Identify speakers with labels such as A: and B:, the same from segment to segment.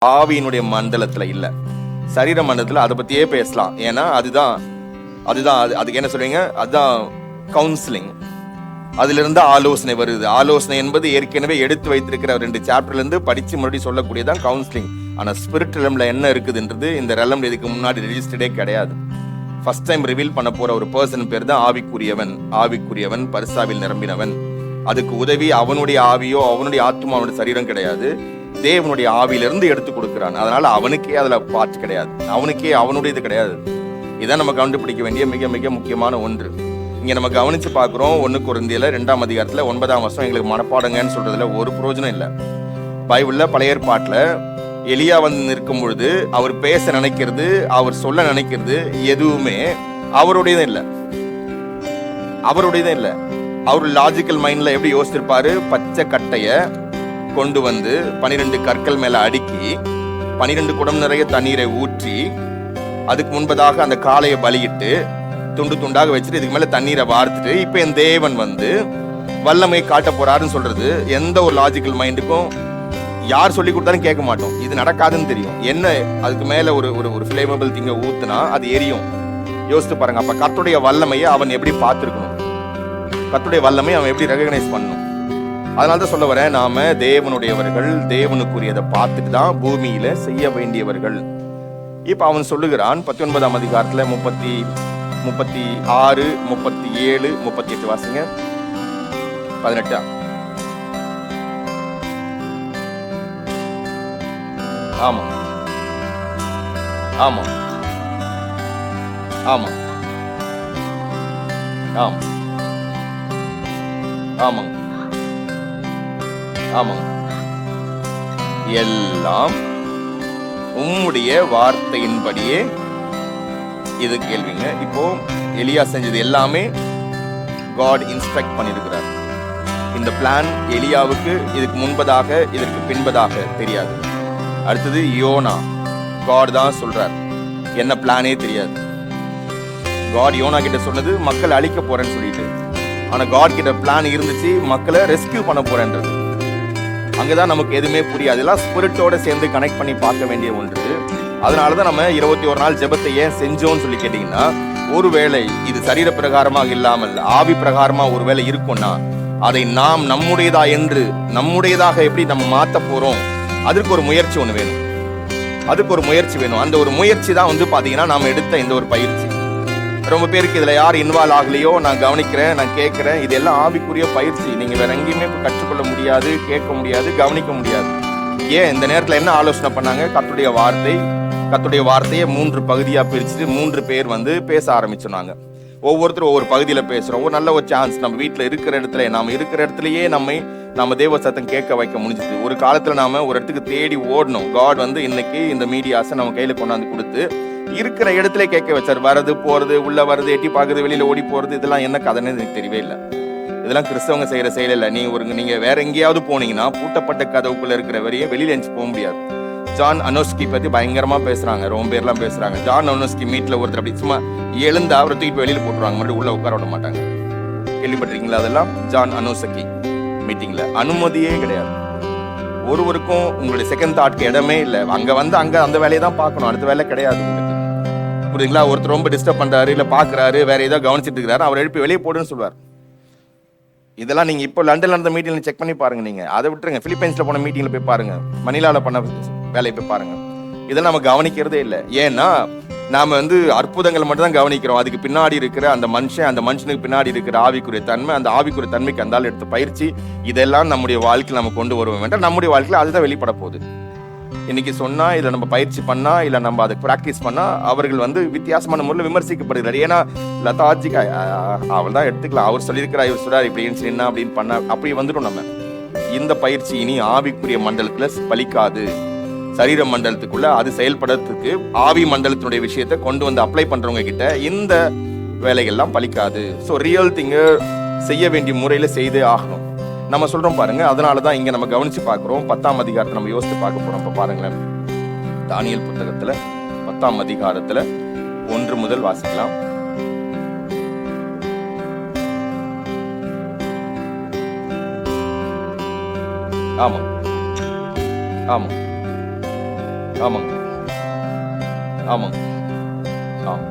A: ஆவியினுடைய மண்டலத்துல இல்ல, சரீர மண்டலத்துல அதை பத்தியே பேசலாம். ஏன்னா அதுதான் அதுக்கு என்ன சொல்றீங்க, அதுதான் கவுன்சிலிங். அதுல இருந்து ஆலோசனை வருது. ஆலோசனை என்பது ஏற்கனவே எடுத்து வைத்திருக்கிற 2 சாப்டர்ல இருந்து படிச்சு மறுபடியும் சொல்லக்கூடியதான் கவுன்சிலிங். ஆனா ஸ்பிரிட் ரெலம்ல என்ன இருக்குதுன்றது இந்த ரெலம் இதுக்கு முன்னாடி ரெஜிஸ்டர்டே கிடையாது. ஃபர்ஸ்ட் டைம் ரிவீல் பண்ண போற ஒரு பர்சன் பேர் தான் ஆவிக்குரியவன் பரிசாவில் நிரம்பினவன். அதுக்கு உதவி அவனுடைய ஆவியோ அவனுடைய ஆத்மா அவனுடைய சரீரம் கிடையாது, தேவனுடைய ஆவியிலிருந்து எடுத்து கொடுக்கிறான். அதனால அவனுக்கே அதுல பார்ட் கிடையாது, அவனுக்கே அவனுடைய இது கிடையாது. இதான் நம்ம கண்டுபிடிக்க வேண்டிய மிக மிக முக்கியமான ஒன்று. இங்க நம்ம கவனிச்சு பார்க்கிறோம், 1 கொரிந்தியர் 2ஆம் அதிகாரத்துல 9ஆம் வசனம் எங்களுக்கு மனப்பாடங்கன்னு சொல்றதுல ஒரு பிரயோஜனம் இல்லை. பைபிள்ல பழைய ஏற்பாட்டுல எலியா வந்து நிற்கும் பொழுது அவர் பேச நினைக்கிறது, அவர் சொல்ல நினைக்கிறது எதுவுமே அவருடையதும் இல்லை. அவர் லாஜிக்கல் மைண்ட்ல எப்படி யோசிச்சிருப்பாரு, பச்சை கட்டைய கொண்டு வந்து 12 கற்கள் மேல அடுக்கி 12 குடம் நிறைய தண்ணீரை ஊற்றி அதுக்கு முன்பதாக அந்த காளையை பலியிட்டு துண்டு துண்டாக வச்சுட்டு இதுக்கு மேல தண்ணீரை வார்த்துட்டு இப்ப என் தேவன் வந்து வல்லமை காட்ட போறாருன்னு சொல்றது எந்த ஒரு லாஜிக்கல் மைண்டுக்கும் யார் சொல்லி கொடுத்தாலும் கேட்க மாட்டோம். இது நடக்காதுன்னு தெரியும். என்ன அதுக்கு மேல ஒரு ஃபிளேமபிள் திங்க ஊத்துனா அது எரியும். யோசித்து பாருங்க. அப்ப கர்த்தருடைய வல்லமையை அவன் எப்படி பார்த்திருக்கணும், கர்த்தருடைய வல்லமை அவன் எப்படி ரெகக்னைஸ் பண்ணணும். அதனால்தான் சொல்ல வரேன், நாம தேவனுடையவர்கள், தேவனுக்குரியதை பார்த்துட்டு தான் பூமியில செய்ய வேண்டியவர்கள். இப்ப அவன் சொல்லுகிறான் 19ஆம் அதிகாரத்துல 36, 37, 38 வாசிங்க. 18. ஆமா ஆமா ஆமா ஆமா ஆமா ஆமா எல்லாம் உம்முடைய வார்த்தையின்படியே. இது கேள்விங்க. இப்போ எலியா செஞ்சது எல்லாமே காட் இன்ஸ்ட்ரக்ட் பண்ணிருக்கிறார். இந்த பிளான் எலியாவுக்கு இதுக்கு முன்பதாக இதற்கு பின்பதாக தெரியாது. அடுத்தது யோனா, காட் தான் சொல்றார், என்ன பிளானே தெரியாது. காட் யோனா கிட்ட சொன்னது மக்களை அழிக்க போறேன்னு சொல்லிட்டு, ஆனா காட் கிட்ட பிளான் இருந்துச்சு மக்களை ரெஸ்கியூ பண்ண போறேன்றது. அங்கதான் நமக்கு எதுவுமே புரியாது. எல்லாம் ஸ்பிரிட்டோட சேர்ந்து கனெக்ட் பண்ணி பார்க்க வேண்டிய ஒன்று. அதனாலதான் நம்ம 21 நாள் ஜெபத்தை ஏன் செஞ்சோம்னு சொல்லி கேட்டீங்கன்னா, ஒருவேளை இது சரீர பிரகாரமாக இல்லாமல் ஆவி பிரகாரமா ஒருவேளை இருக்கும்னா அதை நாம் நம்முடையதாக எப்படி நம்ம மாத்த போறோம், அதுக்கு ஒரு முயற்சி ஒண்ணு வேணும். அந்த ஒரு முயற்சி தான் வந்து பாத்தீங்கன்னா நாம எடுத்த இந்த ஒரு பயிற்சி. ரொம்ப பேருக்கு இதுல யார் இன்வால்வ் ஆகலையோ, நான் கவனிக்கிறேன், நான் கேட்கிறேன். இது எல்லாம் ஆவிக்குரிய பயிற்சி. நீங்க வேற எங்கேயுமே கற்றுக்கொள்ள முடியாது, கேட்க முடியாது, கவனிக்க முடியாது. ஏன் இந்த நேரத்துல என்ன ஆலோசனை பண்ணாங்க, கர்த்தருடைய வார்த்தையை 3 பகுதியா பிரிச்சுட்டு 3 பேர் வந்து பேச ஆரம்பிச்சோம். ஒவ்வொருத்தரும் ஒவ்வொரு பகுதியில பேசுறோம். ஒரு நல்ல ஒரு சான்ஸ். நம்ம வீட்டுல இருக்கிற இடத்துலயே நம்ம தேவ சத்தம் கேட்க வைக்க முடிஞ்சது. ஒரு காலத்துல நாம ஒரு இடத்துக்கு தேடி ஓடணும். காட் வந்து இன்னைக்கு இந்த மீடியாஸை நம்ம கையில கொண்டாந்து கொடுத்து இருக்கிற இடத்துல கேட்க வச்சார். வரது போறது, உள்ள வருது, எட்டி பாக்குறது, வெளியில ஓடி போறது, இதெல்லாம் என்ன கதைன்னு எனக்கு தெரியவே இல்லை. இதெல்லாம் கிறிஸ்தவங்க செய்யற செயல் இல்லை. நீங்க வேற எங்கேயாவது போனீங்கன்னா பூட்டப்பட்ட கதவுக்குள்ள இருக்கிற வரையும் வெளியில எஞ்சி போக முடியாது. ஜான் அனோஸ்கி பத்தி பயங்கரமா பேசுறாங்க, ரொம்ப பேர்லாம் பேசுறாங்க. ஜான் அனோஸ்கி மீட்ல ஒருத்தர் அப்படி சும்மா எழுந்து அவரை தூக்கி வெளியில போட்டுருவாங்க, மறுபடியும் உள்ள உட்கார விட மாட்டாங்க. கேள்விப்பட்டிருக்கீங்களா? அதெல்லாம் ஜான் அனோஸ்கி மீட்டிங்ல அனுமதியே கிடையாது. ஒருவருக்கும் உங்களுடைய செகண்ட் தாட்க்கு இடமே இல்லை. அங்க அந்த வேலையை தான் பார்க்கணும், அடுத்த வேலை கிடையாது உங்களுக்கு. புரியுதுங்களா? ஒருத்தர் ரொம்ப டிஸ்டர்ப் பண்றாரு, இல்ல பாக்குறாரு, வேற ஏதோ கவனிச்சிட்டு இருக்கிறாரு, அவர் எழுப்பி வெளியே போடுன்னு சொல்லுவார். இதெல்லாம் நீங்க இப்போ லண்டன்ல நடந்த மீட்டிங்ல செக் பண்ணி பாருங்க. நீங்க அதை விட்டுருங்க, பிலிப்பைன்ஸ்ல போன மீட்டிங்ல போய் பாருங்க, மணிலால பண்ண வேலையை போய் பாருங்க. இதெல்லாம் நம்ம கவனிக்கிறதே இல்லை. ஏன்னா நாம வந்து அற்புதங்கள் மட்டும் தான் கவனிக்கிறோம். அதுக்கு பின்னாடி இருக்கிற அந்த மனுஷனுக்கு பின்னாடி இருக்கிற ஆவிக்குரிய தன்மை, அந்த ஆவிக்குரிய தன்மைக்கு அந்த எடுத்த பயிற்சி, இதெல்லாம் நம்முடைய வாழ்க்கையில் நம்ம கொண்டு வருவோம் வேண்டாம். நம்முடைய வாழ்க்கையில் அதுதான் வெளிப்பட போகுது. இன்னைக்கு சொன்னா, இல்ல நம்ம பயிற்சி பண்ணா, இல்ல நம்ம அதை பிராக்டிஸ் பண்ணா, அவர்கள் வந்து வித்தியாசமான முறையில் விமர்சிக்கப்படுகிறார். ஏன்னா லதாஜிக்கா அவள் தான் எடுத்துக்கலாம், அவர் சொல்லியிருக்கிறா, இவர் சொல்றாரு, இப்படின்னு சொல்லி என்ன அப்படின்னு பண்ண அப்படி வந்துடும். நம்ம இந்த பயிற்சி இனி ஆவிக்குரிய மண்டலத்துல பலிக்காது. சரீர மண்டலத்துக்குள்ள அது செயல்படுறதுக்கு ஆவி மண்டலத்தினுடைய விஷயத்தை கொண்டு வந்து அப்ளை பண்றவங்க கிட்ட இந்த வேலைகள்லாம் பலிக்காது. ஸோ ரியல் திங்க செய்ய வேண்டிய முறையில செய்தே ஆகணும். நம்ம சொல்றோம் பாருங்க. அதனாலதான் இங்க நம்ம கவனிச்சு பார்க்கிறோம். 10ஆம் அதிகாரத்தை நம்ம யோசித்து பார்க்க போறோம். இப்ப பாருங்களேன், தானியேல் புத்தகத்துல 10ஆம் அதிகாரத்துல 1 முதல் வாசிக்கலாம். ஆமா ஆமா ஆமாங்க ஆமாங்க ஆமா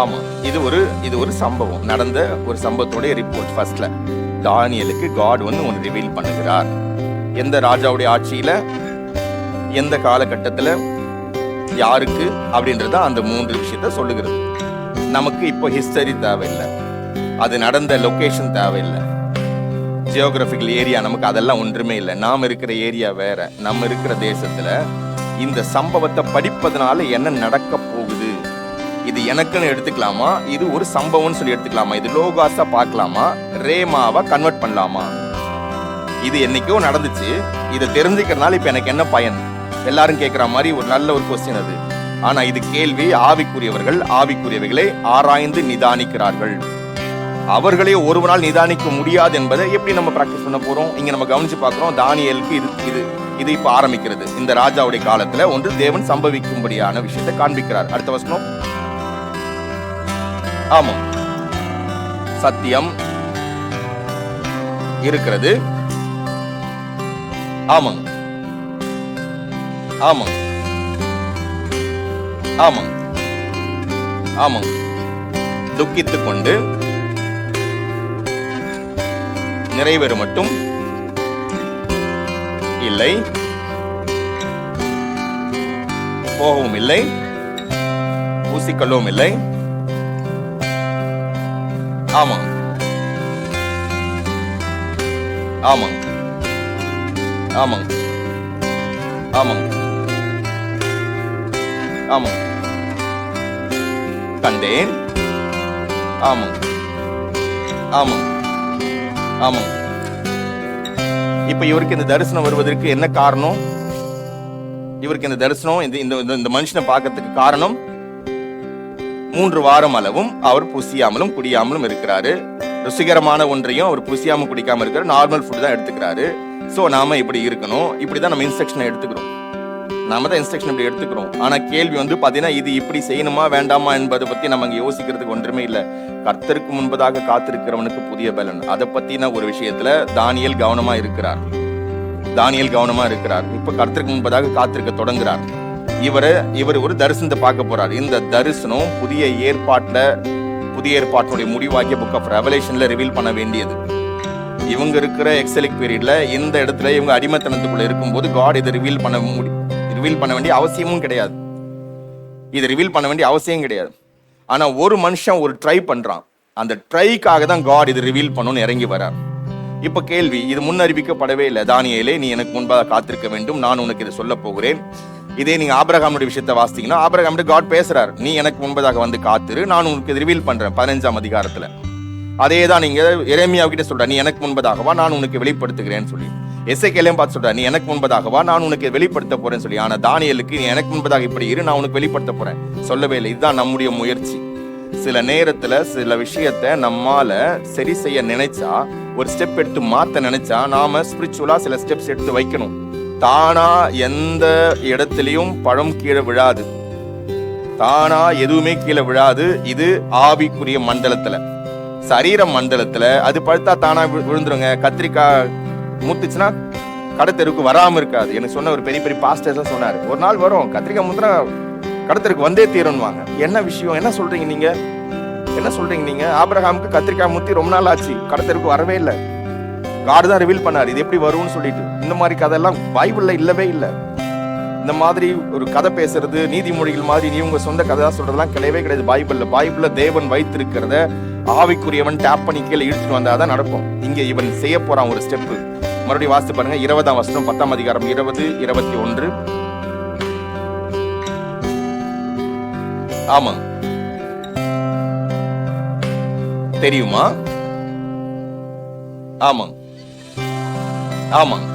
A: ஆமா. இது ஒரு சம்பவம், நடந்த ஒரு சம்பவத்தோட ரிப்போர்ட். ஃபர்ஸ்ட்ல தானியேலுக்கு காட் வந்து ஒன்று ரிவீல் பண்ணுகிறார். எந்த ராஜாவுடைய ஆட்சியில, எந்த காலகட்டத்தில், யாருக்கு அப்படின்றத அந்த 3 விஷயத்த சொல்லுகிறது. நமக்கு இப்போ ஹிஸ்டரி தேவையில்லை, அது நடந்த லொகேஷன் தேவையில்லை, ஜியோகிராபிக்கல் ஏரியா நமக்கு அதெல்லாம் ஒன்றுமே இல்லை. நாம் இருக்கிற ஏரியா வேற, நம்ம இருக்கிற தேசத்துல இந்த சம்பவத்தை படிப்பதனால என்ன நடக்க போகுது, இது எனக்குன்னு எடுத்துக்கலாமா, இது ஒரு சம்பவம்னு சொல்லி எடுத்துக்கலாமா, இது லோகாஸா பார்க்கலாமா, ரேமாவா கன்வெர்ட் பண்ணலாமா, இது என்னைக்கோ நடந்துச்சு, இதை தெரிஞ்சுக்கிறதுனால இப்ப எனக்கு என்ன பயன், எல்லாரும் கேட்கிற மாதிரி ஒரு நல்ல ஒரு கொஸ்டின் அது. ஆனா இது கேள்வி ஆவிக்குரியவர்கள் ஆவிக்குரியவைகளை ஆராய்ந்து நிதானிக்கிறார்கள். அவர்களே ஒருவனால் நிதானிக்க முடியாது என்பதை எப்படி நம்ம பிராக்டிஸ் பண்ண போறோம்? இங்க நம்ம கவனிச்சு பார்க்கிறோம், தானியேலுக்கு இது இப்ப ஆரம்பிக்கிறது. இந்த ராஜாவுடைய காலத்துல ஒன்று தேவன் சம்பவிக்கும்படியான விஷயத்தை காண்பிக்கிறார். அடுத்த வசனம். ஆமாம், சத்தியம் இருக்கிறது. ஆமாங்க ஆமாங்க ஆமாங்க ஆமாங்க. துக்கித்துக் கொண்டு நிறைவேற மட்டும் இல்லை, போகவும் இல்லை, பூசிக்கொள்ளவும் இல்லை. ஆமாங்க ஆமாங்க ஆமாங்க ஆமாங்க ஆமாங்க கண்டேன். ஆமாங்க ஆமாங்க ஆமாங்க. இப்ப இவருக்கு இந்த தரிசனம் வருவதற்கு என்ன காரணம்? இவருக்கு இந்த தரிசனம், இந்த மனுஷனை பார்க்கறதுக்கு காரணம் 3 வாரம் அளவும் அவர் புசியாமலும் குடியாமலும் இருக்கிறாரு. ருசிகரமான ஒன்றையும் அவர் புசியாம குடிக்காம இருக்கிற நார்மல் ஃபுட் தான் எடுத்துக்கிறாரு. சோ நாம இப்படி இருக்கணும், இப்படிதான் நம்ம இன்ஸ்ட்ரக்ஷனை எடுத்துக்கிறோம், நாம தான் இன்ஸ்ட்ரக்ஷன் இப்படி எடுத்துக்கிறோம். ஆனா கேள்வி வந்து பாத்தீங்கன்னா, இது இப்படி செய்யணுமா வேண்டாமா என்பதை பத்தி நம்ம யோசிக்கிறதுக்கு ஒன்றுமே இல்லை. கர்த்தருக்கு முன்பதாக காத்திருக்கிறவனுக்கு புதிய பலன், அதை பத்தின ஒரு விஷயத்துல தானியேல் கவனமா இருக்கிறார். இப்ப கர்த்தருக்கு முன்பதாக காத்திருக்க தொடங்குறார். இவர் ஒரு தரிசனத்தை பார்க்க போறார். இந்த தரிசனம் புதிய ஏற்பாட்டுடைய முடிவாகிய புக் ஆஃப் ரெவலேஷன்ல ரிவீல் பண்ண வேண்டியது. இவங்க இருக்கிற எக்ஸலிக் பீரியட்ல இந்த இடத்துல இவங்க அடிமைத்தனத்துக்குள்ள இருக்கும்போது காட் இதை ரிவீல் பண்ண வேண்டிய அவசியமும் கிடையாது. இதை ரிவீல் பண்ண வேண்டிய அவசியம் கிடையாது. ஆனா ஒரு மனுஷன் ஒரு ட்ரை பண்றான், அந்த ட்ரைக்காக தான் காட் இது ரிவீல் பண்ணணும்னு இறங்கி வரார். இப்ப கேள்வி, இது முன்னறிவிக்கப்படவே இல்லை. தானியேலே, நீ எனக்கு முன்பாக காத்திருக்க வேண்டும், நான் உனக்கு இதை சொல்ல போகிறேன். இதே நீங்க ஆபிரகாமுடைய விஷயத்தை வாசித்தீங்கன்னா, ஆபிரகாம் காட் பேசுறார், நீ எனக்கு முன்பதாக வந்து காத்திரு, நான் உனக்கு ரிவீல் பண்றேன் 15ஆம் அதிகாரத்துல. அதே தான் நீங்க எரேமியா கிட்ட சொல்ற, நீ எனக்கு முன்பதாகவா நான் உனக்கு வெளிப்படுத்துகிறேன்னு சொல்லி. எசேக்கியேலையும் பார்த்து சொல்ற, நீ எனக்கு முன்பதாகவா நான் உனக்கு வெளிப்படுத்த போறேன்னு சொல்லி. ஆனா தானியேலுக்கு, நீ எனக்கு முன்பதாக இப்படி இரு, நான் உனக்கு வெளிப்படுத்த போறேன் சொல்லவே இல்லை. இதுதான் நம்முடைய முயற்சி. சில நேரத்துல சில விஷயத்த நம்மால சரி செய்ய நினைச்சா, ஒரு ஸ்டெப் எடுத்து மாத்த நினைச்சா, நாம ஸ்பிரிச்சுவலா சில ஸ்டெப்ஸ் எடுத்து வைக்கணும். தானா எந்த இடத்திலையும் பழம் கீழே விழாது, தானா எதுவுமே கீழே விழாது. இது ஆவிக்குரிய மண்டலத்துல, சரீர மண்டலத்துல அது பழுத்தா தானா விழுந்துருங்க. கத்திரிக்காய் முத்துச்சுன்னா கடத்தெருக்கு வராம இருக்காது. எனக்கு சொன்ன ஒரு பெரிய பாஸ்டர்ஸ் சொன்னாரு, ஒரு நாள் வரும் கத்திரிக்காய் முத்துனா கடத்தெருக்கு வந்தே தீரணுவாங்க. என்ன விஷயம், என்ன சொல்றீங்க நீங்க? ஆபிரகாமுக்கு கத்திரிக்காய் முத்தி ரொம்ப நாள் ஆச்சு, கடத்தெருக்கு வரவே இல்லை. காட் தான் ரிவீல் பண்ணாரு இது எப்படி வரும்னு சொல்லிட்டு. இந்த மாதிரி கதையெல்லாம் பைபிள்ல இல்லவே இல்லை. இந்த மாதிரி ஒரு கதை பேசுறது, நீதிமொழிகள் மாதிரி நீ உங்க சொந்த கதை சொல்றதெல்லாம் கிடையவே கிடையாது பைபிள்ல. தேவன் வைத்திருக்கிறத ஆவிக்குரியவன் டேப் பண்ணி கீழே இழுத்துட்டு வந்தாதான் நடக்கும். இங்க இவன் செய்ய போறான் ஒரு ஸ்டெப். மறுபடியும் வாசித்து பாருங்க, 20ஆம் வசனம் 10ஆம் அதிகாரம் 20, 21. ஆமா, தெரியுமா? ஆமாங்க ஆமாங்க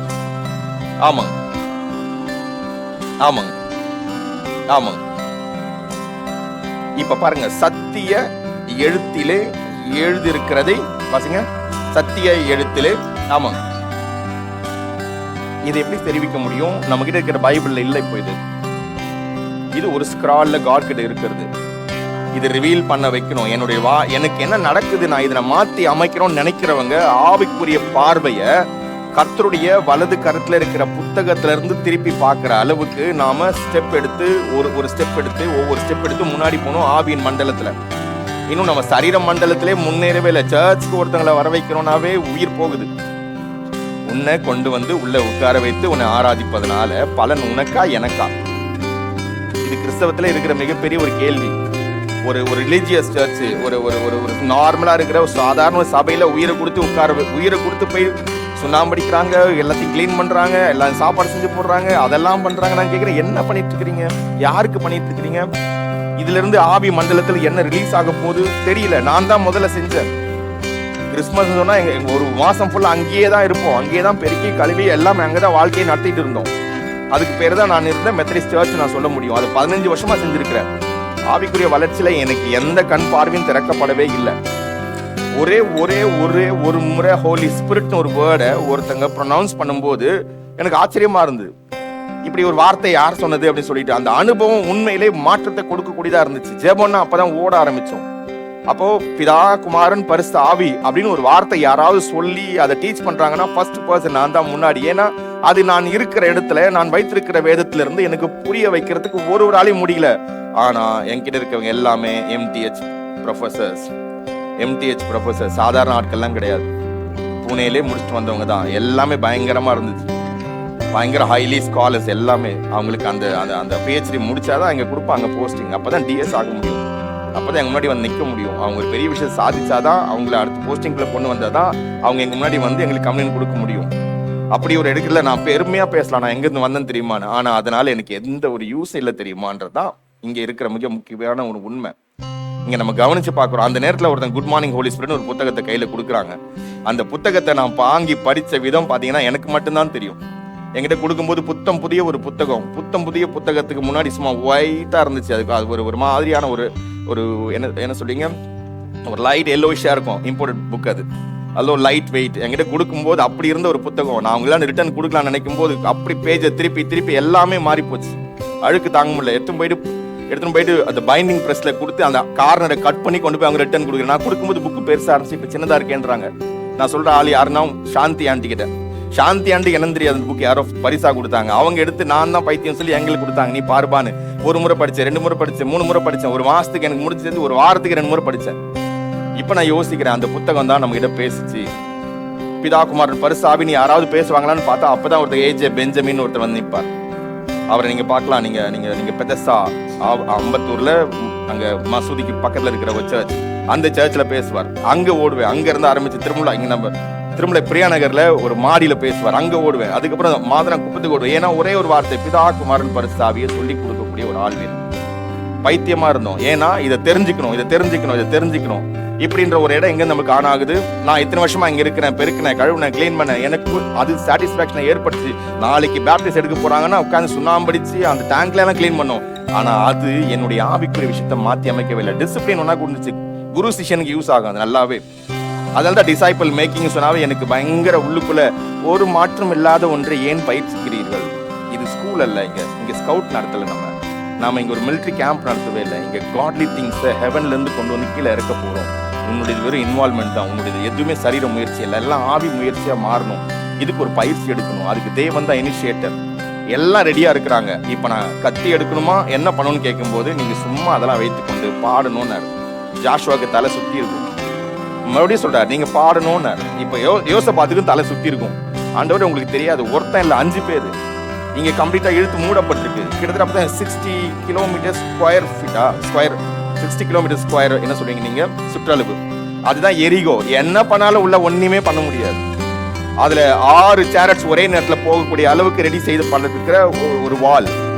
A: ஆமாங்க ஆமாங்க ஆமாங்க. இப்ப பாருங்க, சத்திய எழுத்திலே எழுதியிருக்கிறதை வாசிங்க. சத்திய எழுத்திலே. ஆமாங்க. இதை எப்படி தெரிவிக்க முடியும்? நம்ம கிட்ட இருக்கிற பைபிள்ல இல்ல. இப்போ இது ஒரு ஸ்கிரால்ல காட் கிட்ட இருக்கிறது. இது ரிவீல் பண்ண வைக்கணும். எனக்கு என்ன நடக்குது, நான் இதை மாத்தி அமைக்கிறோம்னு நினைக்கிறவங்க ஆவிக்குரிய பார்வைய கர்த்தருடைய வலது கருத்துல இருக்கிற புத்தகத்துல இருந்து திருப்பி பார்க்கிற அளவுக்கு நாம ஸ்டெப் எடுத்து ஒரு ஸ்டெப் எடுத்து ஒவ்வொரு ஸ்டெப் எடுத்து முன்னாடி போனோம் ஆவியின் மண்டலத்துல. இன்னும் நம்ம சரீர மண்டலத்திலே முன்னேறவே இல்லை. சர்ச்சுக்கு ஒருத்தங்களை வர வைக்கணும்னாவே உயிர் போகுது. உன்னை கொண்டு வந்து உள்ள உட்கார வைத்து உன்னை ஆராதிப்பதனால பலன் உனக்கா எனக்கா? இது கிறிஸ்தவத்துல இருக்கிற மிகப்பெரிய ஒரு கேள்வி. ஒரு ரிலீஜியஸ் சர்ச், ஒரு நார்மலா இருக்கிற ஒரு சாதாரண சபையில உயிரை கொடுத்து போய் சுண்ணாம்படிக்கிறாங்க, எல்லாத்தையும் கிளீன் பண்றாங்க, எல்லாம் சாப்பாடு செஞ்சு போடுறாங்க, அதெல்லாம் பண்றாங்க. நான் கேட்கிறேன், என்ன பண்ணிட்டு இருக்கிறீங்க? யாருக்கு பண்ணிட்டு இருக்கிறீங்க? இதுல இருந்து ஆவி மண்டலத்துல என்ன ரிலீஸ் ஆக போகுது தெரியல. நான் தான் முதல்ல செஞ்சேன். கிறிஸ்துமஸ் சொன்னா எங்க ஒரு மாசம் ஃபுல்லா அங்கேயே தான் இருப்போம். அங்கேயே தான் பெருக்கி கழுவி எல்லாமே அங்கதான் வாழ்க்கையை நடத்திட்டு இருந்தோம். அதுக்கு பேர் தான் நான் இருந்த மெத்தடிஸ்ட் சர்ச் நான் சொல்ல முடியும். அது 15 வருஷமா செஞ்சிருக்கிறேன். ஆவிக்குரிய வளர்ச்சியில எனக்கு எந்த கண் பார்வையும் திறக்கப்படவே இல்லை. ஒரு முறை ஹோலி ஸ்பிரிட்னு ஒரு வேர்டை ஒருத்தங்க ப்ரொனவுன்ஸ் பண்ணும்போது எனக்கு ஆச்சரியமா இருந்தது. இப்படி ஒரு வார்த்தை யார் சொன்னது அப்படின்னு சொல்லிட்டு அந்த அனுபவம் உண்மையிலே மாற்றத்தை கொடுக்கக்கூடியதா இருந்துச்சு. ஜெபம்னா அப்பதான் ஓட ஆரம்பிச்சோம். அப்போ பிதா குமாரன் பரிசுத்த ஆவி அப்படின்னு ஒரு வார்த்தை யாராவது சொல்லி அதை டீச் பண்றாங்கன்னா ஃபர்ஸ்ட் பர்சன் நான் தான் முன்னாடி. ஏன்னா அது நான் இருக்கிற இடத்துல நான் வைத்திருக்கிற வேதத்துல இருந்து எனக்கு புரிய வைக்கிறதுக்கு ஒருவராலையும் முடியல. ஆனா என்கிட்ட இருக்கவங்க எல்லாமே எம்டிஹெச் ப்ரொஃபசர், சாதாரண ஆட்கள்லாம் கிடையாது. புனேலே முடிச்சுட்டு வந்தவங்க தான். எல்லாமே பயங்கரமா இருந்துச்சு. பயங்கர ஹைலி ஸ்காலர்ஸ் எல்லாமே. அவங்களுக்கு அந்த பிஹெச்டி முடிச்சாதான் இங்க கொடுப்பாங்க போஸ்டிங். அப்பதான் டிஎஸ் ஆக முடியும். அப்பதான் எங்க முன்னாடி வந்து நிக்க முடியும். அவங்க ஒரு பெரிய விஷயம் சாதிச்சாதான் அவங்கள அடுத்த போஸ்டிங்ல கொண்டு வந்தாதான் அவங்க எங்க முன்னாடி வந்து எங்களுக்கு கம்ப்ளைண்ட் கொடுக்க முடியும். அப்படி ஒரு இடத்துல நான் பெருமையா பேசலாம், நான் எங்க இருந்து வந்தேன்னு தெரியுமா. ஆனா அதனால எனக்கு எந்த ஒரு யூஸ் இல்லை தெரியுமான்றதான் இங்க இருக்கிற மிக முக்கியமான ஒரு உண்மை. இங்க நம்ம கவனிச்சு பாக்குறோம். அந்த நேரத்துல ஒருத்தன் குட் மார்னிங் ஹோலி ஸ்பிரிட் ஒரு புத்தகத்தை கையில கொடுக்குறாங்க. அந்த புத்தகத்தை நான் வாங்கி படிச்ச விதம் பாத்தீங்கன்னா எனக்கு மட்டும்தான் தெரியும். என்கிட்ட கொடுக்கும்போது புத்தம் புதிய ஒரு புத்தகம், புத்தகத்துக்கு முன்னாடி சும்மா ஒயிட்டா இருந்துச்சு. அது ஒரு மாதிரியான ஒரு என்ன சொல்றீங்க, ஒரு லைட் எல்லோயிஷா இருக்கும். இம்போர்ட்டட் புக் அது. அதோ லைட் வெயிட். என்கிட்ட கொடுக்கும்போது அப்படி இருந்த ஒரு புத்தகம். நான் அவங்களாம் ரிட்டர்ன் கொடுக்கலாம்னு நினைக்கும் போது அப்படி பேஜை திருப்பி எல்லாமே மாறி போச்சு. அழுக்கு தாங்க முடியல. எடுத்துன்னு போயிட்டு அந்த பைண்டிங் பிரஸ்ல கொடுத்து அந்த கார்னரை கட் பண்ணி கொண்டு போய் அவங்க ரிட்டர்ன் கொடுக்குறேன். நான் கொடுக்கும்போது புக்கு பெருசா இருந்துச்சு, இப்ப சின்னதா இருக்கேன்றாங்க. நான் சொல்ற ஆள் யாருன்னா சாந்தி ஆண்டி கிட்ட. சாந்தி ஆண்டி என்ன தெரியாது, அந்த புக் யாரோ பரிசா கொடுத்தாங்க. அவங்க எடுத்து நான் தான் பைத்தியம் சொல்லி எங்களுக்கு கொடுத்தாங்க. நீ பாருபான்னு ஒரு முறை படிச்சேன், 2 முறை படிச்சேன், 3 முறை படிச்சேன். ஒரு மாசத்துக்கு எனக்கு முடிச்சது, ஒரு வாரத்துக்கு 2 முறை படிச்சேன். இப்ப நான் யோசிக்கிறேன், அந்த புத்தகம் தான் நம்ம கிட்ட பேசிச்சு. பிதா குமாரன் பரிசாவின்னு யாராவது பேசுவாங்களான்னு பார்த்தா அப்பதான் ஒருத்தர் ஏஜே பெஞ்சமின் ஒருத்தர் வந்து நிற்பார். அவரை நீங்க பார்க்கலாம். நீங்க பெதஸ்தா அம்பத்தூர்ல அங்க மசூதிக்கு பக்கத்துல இருக்கிற ஒரு சர்ச், அந்த சர்ச்ல பேசுவார். அங்க ஓடுவேன். அங்க இருந்து ஆரம்பிச்சு திருமலை பிரியா நகர்ல ஒரு மாடியில பேசுவார். அங்க ஓடுவேன். அதுக்கப்புறம் மாதனம் குப்பத்துக்கு ஓடுவேன். ஏன்னா ஒரே ஒரு வார்த்தை, பிதா குமாரன் பரிசுத்தாவியை சொல்லி கொடுக்கக்கூடிய ஒரு ஆள் வேணும். பைத்தியமா இருந்தோம். ஏன்னா இதை தெரிஞ்சுக்கணும் இப்படின்ற ஒரு இடம் எங்க நமக்கு ஆன் ஆகுது. நான் இத்தனை வருஷமா இங்க இருக்கிறேன், பெருக்கினேன், கழுவுனேன், கிளீன் பண்ணேன். எனக்கு அது சாட்டிஸ்பாக்சனை ஏற்படுத்தி நாளைக்கு பேப்டிஸ்ட் எடுக்க போறாங்கன்னா உட்காந்து சுண்ணாம்படிச்சு அந்த டேங்க்ல எல்லாம் கிளீன் பண்ணும். ஆனா அது என்னுடைய ஆவிக்குரிய விஷயத்தை மாத்தி அமைக்கவே இல்லை. டிசிப்ளின் ஒன்னா கொடுத்துச்சு. குரு சிஷ்யனுக்கு யூஸ் ஆகும் அது நல்லாவே. அதனால்தான் டிசைபிள் மேக்கிங் சொன்னாவே எனக்கு பயங்கர உள்ளுக்குள்ள ஒரு மாற்றம் இல்லாத ஒன்றை ஏன் பயிற்சிக்கிறீர்கள். இது ஸ்கூல் அல்ல. இங்க ஸ்கவுட் நடத்தல. நாம இங்க ஒரு மிலிட்டரி கேம்ப் நடத்தவே இல்லை. இங்க காட்லி திங்ஸ் ஹெவன்ல இருந்து கொண்டு வந்து கீழே இறக்க போறோம். உன்னுடைய வெறும் இன்வால்மெண்ட் தான். உன்னுடைய எதுவுமே சரீர முயற்சி இல்லை, எல்லாம் ஆவி முயற்சியா மாறணும். இதுக்கு ஒரு பயிற்சி எடுக்கணும். அதுக்கு தேவன் தான் இனிஷியேட்டர். எல்லாம் ரெடியா இருக்கிறாங்க. இப்ப நான் கத்தி எடுக்கணுமா என்ன பண்ணணும்னு கேட்கும் போது நீங்க சும்மா அதெல்லாம் வைத்துக்கொண்டு பாடணும்னு. ஜாஷுவாக்கு தலை சுத்தி இருக்கும். மறுபடியும் சொல்றாரு நீங்க பாடணும்னு. இப்ப யோசபாத்துக்கும் தலை சுத்தி இருக்கும். ஆண்டவரே உங்களுக்கு தெரியாது, ஒருத்தன் இல்ல 5 பேர் இங்க கம்ப்ளீட்டா இழுத்து மூடப்பட்டிருக்கு. கிட்டத்தட்ட அப்பதான் 60 கிலோமீட்டர் ஸ்கொயர் 60 கிலோமீட்டர் ஸ்கொயர் என்ன சொல்றீங்க நீங்க, சுற்றளவு. அதுதான் எரிகோ. என்ன பண்ணாலும் உள்ள ஒண்ணுமே பண்ண முடியாது. அதுல 6 சேரட்ஸ் ஒரே நேரத்துல போகக்கூடிய அளவுக்கு ரெடி செய்து பண்ணிருக்கிற ஒரு வால்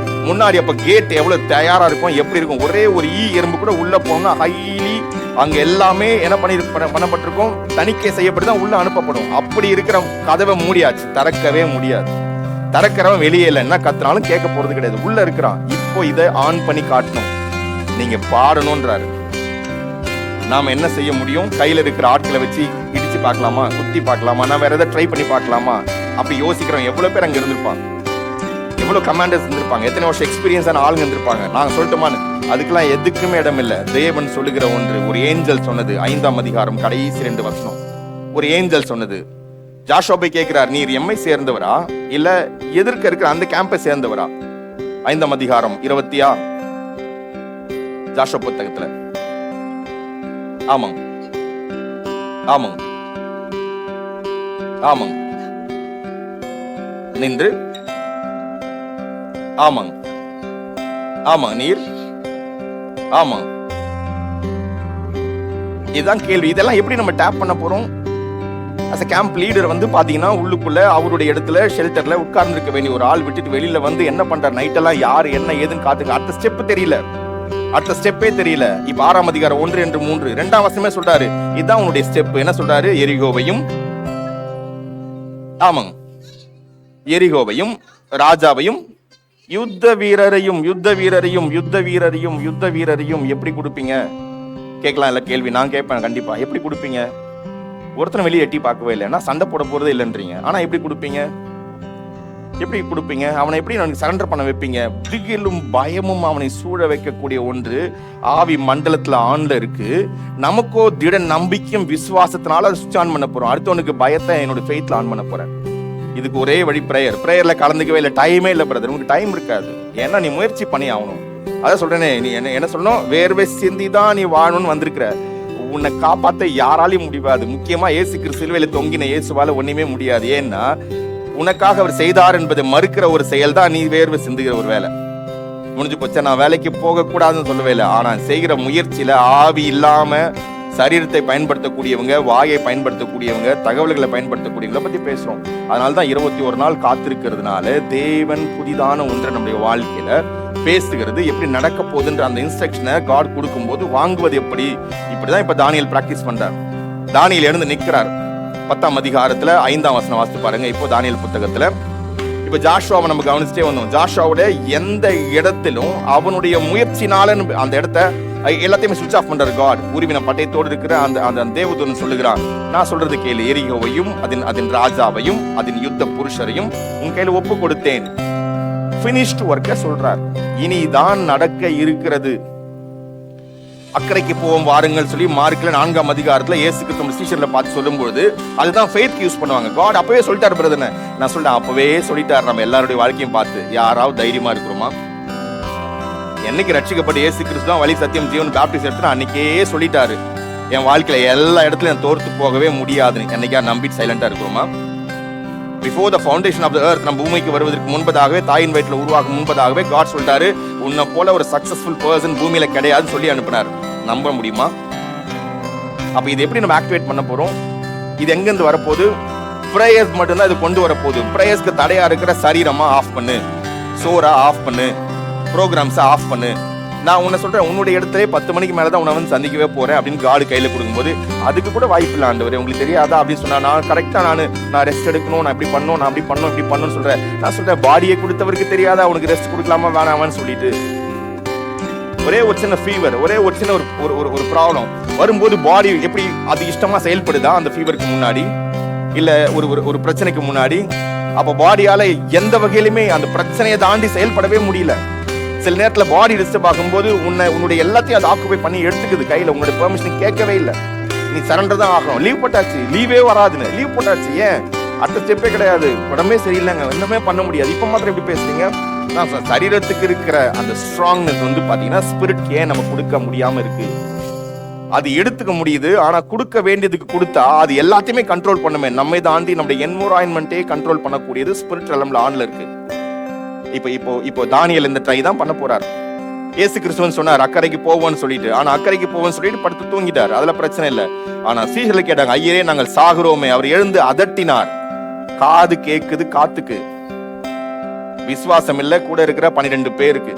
A: முன்னாடி. அப்ப கேட் எவ்வளவு தயாரா இருக்கும், எப்படி இருக்கும். ஒரே ஒரு எறும்பு கூட உள்ள போனா ஹைலி அங்க எல்லாமே என்ன பண்ணப்பட்டிருக்கும், தணிக்கை செய்யப்பட்டு தான் உள்ள அனுப்பப்படும். அப்படி இருக்கிற கதவை மூடியாச்சு, திறக்கவே முடியாது. திறக்கிறவன் வெளியே இல்லை, என்ன கத்துனாலும் கேட்க போறது கிடையாது. உள்ள இருக்கிறான். இப்போ இதை ஆன் பண்ணி காட்டணும், நீங்க பாடணும்ன்றாரு. நாம என்ன செய்ய முடியும்? கையில இருக்கிற ஆட்களை வச்சு இடிச்சு பார்க்கலாமா, குத்தி பார்க்கலாமா, நான் வேற ஏதாவது ட்ரை பண்ணி பார்க்கலாமா அப்படி யோசிக்கிறோம். எவ்வளவு பேர் அங்க இருந்திருப்பாங்க, எவ்வளவு கமாண்டர்ஸ் இருந்திருப்பாங்க, எத்தனை வருஷம் எக்ஸ்பீரியன்ஸான ஆளுங்க இருந்திருப்பாங்க. நாங்க சொல்லட்டுமான்னு அதுக்கெல்லாம் எதுக்குமே இடம் இல்லை. தேவன் சொல்லுகிற ஒன்று, ஒரு ஏஞ்சல் சொன்னது, 5ஆம் அதிகாரம் கடைசி 2 வசனம். ஒரு ஏஞ்சல் சொன்னது, ஜாஷுவா கேட்கிறார், நீர் எம்மை சேர்ந்தவரா இல்ல எதிர்க்க இருக்கிற அந்த கேம்பை சேர்ந்தவரா? 5ஆம் அதிகாரம் 20 ஜாஷுவா புத்தகத்துல. ஆமாங்க ஆமாங்க ஆமாங்க நின்று ஆமாங்க ஆமாங்க நீர் ஆமாங்க. இதுதான் கேள்வி. இதெல்லாம் எப்படி நம்ம டேப் பண்ண போறோம்? as a camp leader வந்து பாத்தீங்கன்னா உள்ளுக்குள்ள அவருடைய இடத்துல ஷெல்டர்ல உட்கார்ந்து இருக்க வேண்டிய ஒரு ஆள் விட்டுட்டு வெளியில வந்து என்ன பண்றாரு, நைட் எல்லாம் யார் என்ன ஏதுன்னு காத்துக்க. அடுத்த ஸ்டெப் தெரியல, அடுத்த ஸ்டெப்பே தெரியல. இப்ப 6ஆம் அதிகாரம் 1, 2, 3 2ஆம் வசனமே சொல்றாரு, இதுதான் உன்னுடைய ஸ்டெப். என்ன சொல்றாரு? எரிகோவையும் ஆமாங்க எரிகோவையும் ராஜாவையும் யுத்த வீரரையும் யுத்த வீரரையும் யுத்த வீரரையும் யுத்த வீரரையும் எப்படி கொடுப்பீங்க கேட்கலாம். இல்ல கேள்வி நான் கேட்பேன் கண்டிப்பா. எப்படி கொடுப்பீங்க? ஒருத்தனை வெளியே எட்டி பார்க்கவே இல்லை, நான் சண்டை போட போறதே இல்லைன்றீங்க. ஆனா எப்படி கொடுப்பீங்க? எப்படி கொடுப்பீங்க? அவனை எப்படி அவனுக்கு சரண்டர் பண்ண வைப்பீங்க? திகிலும் பயமும் அவனை சூழ வைக்கக்கூடிய ஒன்று ஆவி மண்டலத்துல ஆன்ல இருக்கு. நமக்கோ திட நம்பிக்கையும் விசுவாசத்தினால சுவிட்ச் ஆன் பண்ண போறோம். அடுத்தவனுக்கு பயத்தை என்னோட ஃபெய்த்ல ஆன் பண்ண போறேன். இதுக்கு ஒரே வழி பிரேயர். பிரேயர்ல கலந்துக்கவே இல்லை, டைமே இல்லை பிரதர். உனக்கு டைம் இருக்காது, ஏன்னா நீ முயற்சி பண்ணி ஆகணும். அதான் சொல்றேனே, நீ என்ன சொல்லணும்? வேர்வை சிந்தி தான் நீ வாழணும்னு வந்திருக்கிற. உன்னை காப்பாற்ற யாராலையும் முடியாது. முக்கியமா இயேசு கிறிஸ்து சிலுவையில தொங்கின இயேசுவால ஒண்ணுமே முடியாது. ஏன்னா உனக்காக அவர் செய்தார் என்பதை மறுக்கிற ஒரு செயல் தான் நீ வேர்வை சிந்துகிற ஒரு வேலை. முடிஞ்சு போச்சா? நான் வேலைக்கு போக கூடாதுன்னு சொல்லவே இல்லை. ஆனா செய்கிற முயற்சியில ஆவி இல்லாம சரீரத்தை பயன்படுத்தக்கூடியவங்க, வாயை பயன்படுத்தக்கூடியவங்க, தகவல்களை பயன்படுத்தக்கூடியவங்களை பத்தி பேசுறோம். அதனால்தான் 21 நாள் காத்திருக்கிறதுனால தேவன் புதிதான ஒன்றை நம்முடைய வாழ்க்கையில பேசுகிறது. எப்படி நடக்க போகுதுன்ற அந்த இன்ஸ்ட்ரக்ஷனை காட் கொடுக்கும் போது வாங்குவது எப்படி? இப்படிதான் இப்ப தானியேல் பிராக்டிஸ் பண்றார். தானியேல் எழுந்து நிற்கிறார். 10ஆம் அதிகாரத்துல 5ஆம் வசனம் வாசித்து பாருங்க. இப்போ தானியேல் புத்தகத்துல இப்ப ஜாஷுவாவை நம்ம கவனிச்சுட்டே வந்தோம். ஜாஷுவாவுடைய எந்த இடத்திலும் அவனுடைய முயற்சினால அந்த இடத்த எல்லாத்தையுமே சுவிட்ச் ஆஃப் பண்றாரு காட். உருவின பட்டயத்தோடு இருக்கிற அந்த தேவதூதன் சொல்லுகிறான், நான் சொல்றது கேளு, எரிகோவையும் அதன் ராஜாவையும் அதன் யுத்த புருஷரையும் உன் கையில ஒப்பு கொடுத்தேன். பினிஷ்டு ஒர்க்க சொல்றார். இனிதான் நடக்க இருக்கிறது. அக்கறைக்கு போவோம் வாருங்கள் சொல்லி மார்க்ல 4ஆம் அதிகாரத்துல இயேசுக்கு தம் சீஷர்ல பார்த்து சொல்லும்போது அதுதான் ஃபெய்த் யூஸ் பண்ணுவாங்க. காட் அப்பவே சொல்லிட்டாரு பிரதர். நான் சொல்றேன், அப்பவே சொல்லிட்டாரு. நம்ம எல்லாருடைய வாழ்க்கையும் பார்த்து யாராவது தைரியமா இருக்கிறோமா? என்னைக்கு ரட்சிக்கப்பட்ட இயேசு கிறிஸ்து தான் வழி சத்தியம் ஜீவன் பேப்டிஸ்ட் எடுத்து அன்னைக்கே சொல்லிட்டாரு, என் வாழ்க்கையில எல்லா இடத்துலயும் தோர்த்து போகவே முடியாதுன்னு. என்னைக்கா நம்பிட்டு சைலண்டா இருக்கிறோமா? Before the foundation of the earth, நம்ம பூமிக்கு வருவதற்கு முன்பதாகவே, தாயின் வயிற்றுல உருவாக்கும் முன்பதாகவே காட் சொல்லிட்டாரு, உன்னை போல ஒரு சக்சஸ்ஃபுல் பர்சன் பூமியில கிடையாதுன்னு சொல்லி அனுப்பினார். நம்ப முடியுமா? அப்ப இது எப்படி நம்ம ஆக்டிவேட் பண்ண போறோம்? இது எங்க இருந்து வரப்போகுது? பிரேயர்ஸ் மட்டும்தான் இது கொண்டு வரப்போகுது. பிரேயர்ஸ்க்கு தடையா இருக்கிற சரீரமா ஆஃப் பண்ணு, சோரா ஆஃப் பண்ணு, ப்ரோக்ராம்ஸை ஆஃப் பண்ணு. நான் உன்னை சொல்றேன், உன்னுடைய இடத்துல 10 மணிக்கு மேலதான் உன்னை வந்து சந்திக்கவே போறேன் அப்படின்னு காடு கையில கொடுக்கும்போது அதுக்கு கூட வாய்ப்பு இல்லை. ஆண்டவரே உங்களுக்கு தெரியாதா அப்படின்னு சொன்னா, நான் கரெக்டா நான் ரெஸ்ட் எடுக்கணும், நான் இப்படி பண்ணணும், நான் அப்படி பண்ணணும், இப்படி பண்ணணும்னு சொல்றேன். நான் சொல்றேன், பாடியை கொடுத்தவருக்கு தெரியாதா உனக்கு ரெஸ்ட் கொடுக்கலாமா வேணாமான்னு சொல்லிட்டு. ஒரே ஒரு சின்ன ஃபீவர், ஒரே ஒரு சின்ன ஒரு ப்ராப்ளம் வரும்போது பாடி எப்படி அது இஷ்டமா செயல்படுதா அந்த ஃபீவருக்கு முன்னாடி, இல்ல ஒரு பிரச்சனைக்கு முன்னாடி? அப்ப பாடியால எந்த வகையிலுமே அந்த பிரச்சனையை தாண்டி செயல்படவே முடியல. சில நேரத்துல பாடி டிஸ்டர்ப் ஆகும்போது உன்னுடைய எல்லாத்தையும் அதை ஆக்குபை பண்ணி எடுத்துக்குது கையில. உங்களுடைய பெர்மிஷன் கேட்கவே இல்லை, நீ சரண்டர் தான் ஆகணும். லீவ் போட்டாச்சு, லீவே வராதுன்னு லீவ் போட்டாச்சு. ஏன்? அடுத்த ஸ்டெப்பே கிடையாது, உடம்பே சரியில்லைங்க, ஒண்ணுமே பண்ண முடியாது. இப்ப மாத்திரம் எப்படி பேசுறீங்க? சரீரத்துக்கு இருக்கிற அந்த ஸ்ட்ராங்னஸ் வந்து பாத்தீங்கன்னா ஸ்பிரிட்க்கு ஏன் நம்ம கொடுக்க முடியாம இருக்கு? அது எடுத்துக்க முடியுது, ஆனா கொடுக்க வேண்டியதுக்கு கொடுத்தா அது எல்லாத்தையுமே கண்ட்ரோல் பண்ணுமே. நம்மை தாண்டி நம்முடைய என்விரான்மெண்டே கண்ட்ரோல் பண்ணக்கூடியது ஸ்பிரிட் ரெலம்ல ஆன்ல இருக்கு. இப்போ தானியேல் இந்த ட்ரை தான் பண்ண போறார். இயேசு கிறிஸ்துவன் சொன்னார் அக்கறைக்கு போவோம்னு சொல்லிட்டு, ஆனா அக்கறைக்கு போவோம்னு சொல்லிட்டு படுத்து தூங்கிட்டார். அதுல பிரச்சனை இல்லை. ஆனா சீஷர்கள் கேட்டாங்க, ஐயரே நாங்கள் சாகுறோமே. அவர் எழுந்து அதட்டினார். காது கேக்குது காத்துக்கு, விசுவாசம் இல்ல கூட இருக்கிற 12 பேருக்கு.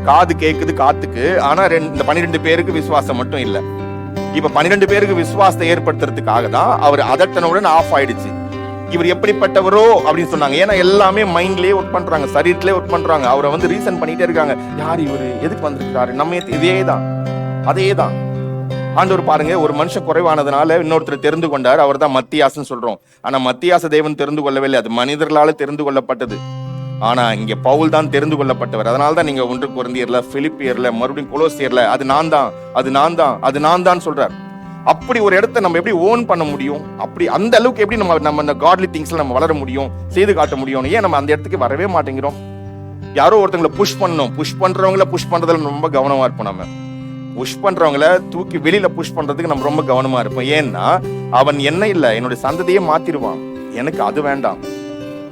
A: காது கேக்குது காத்துக்கு, ஆனா இந்த 12 பேருக்கு விசுவாசம் மட்டும் இல்ல. இப்ப 12 பேருக்கு விசுவாசத்தை ஏற்படுத்துறதுக்காக தான் அவர் அதட்டனுடன் ஆஃப் ஆயிடுச்சு. இவர் எப்படிப்பட்டவரோ அப்படின்னு சொன்னாங்க. ஏன்னா எல்லாமே மைண்ட்லயே ஒர்க் பண்றாங்க, சரீரத்திலே ஒர்க் பண்றாங்க. அவரை வந்து ரீசன் பண்ணிட்டே இருக்காங்க, யார் இவரு, எதுக்கு வந்திருக்காரு, நம்ம இதேதான் அதேதான். ஆண்டவர் பாருங்க, ஒரு மனுஷன் குறைவானதுனால இன்னொருத்தர் தெரிந்து கொண்டார். அவர் தான் மத்தியாசன்னு சொல்றோம். ஆனா மத்தியாச தேவன் தெரிந்து கொள்ளவில்லை, அது மனிதர்களால தெரிந்து கொள்ளப்பட்டது. ஆனா இங்க பவுல் தான் தெரிந்து கொள்ளப்பட்டவர். அதனால்தான் நீங்க 1 கொரிந்தியர்ல, பிலிப்பியர்ல, மறுபடியும் கொலோசியர்ல அது நான் தான் சொல்றார். அப்படி ஒரு இடத்த நம்ம எப்படி ஓன் பண்ண முடியும்? அப்படி அந்த அளவுக்கு எப்படி நம்ம அந்த காட்லி திங்ஸ்ல நம்ம வளர முடியும், செய்து காட்ட முடியும்? ஏன் நம்ம அந்த இடத்துக்கு வரவே மாட்டேங்கிறோம்? யாரோ ஒருத்தங்களை புஷ் பண்ணணும். புஷ் பண்றவங்கள புஷ் பண்றதுல ரொம்ப கவனமா இருப்போம். நம்ம புஷ் பண்றவங்கள தூக்கி வெளியில புஷ் பண்றதுக்கு நம்ம ரொம்ப கவனமா இருப்போம். ஏன்னா அவன் என்ன இல்ல, என்னுடைய சந்ததியே மாத்திடுவான், எனக்கு அது வேண்டாம்,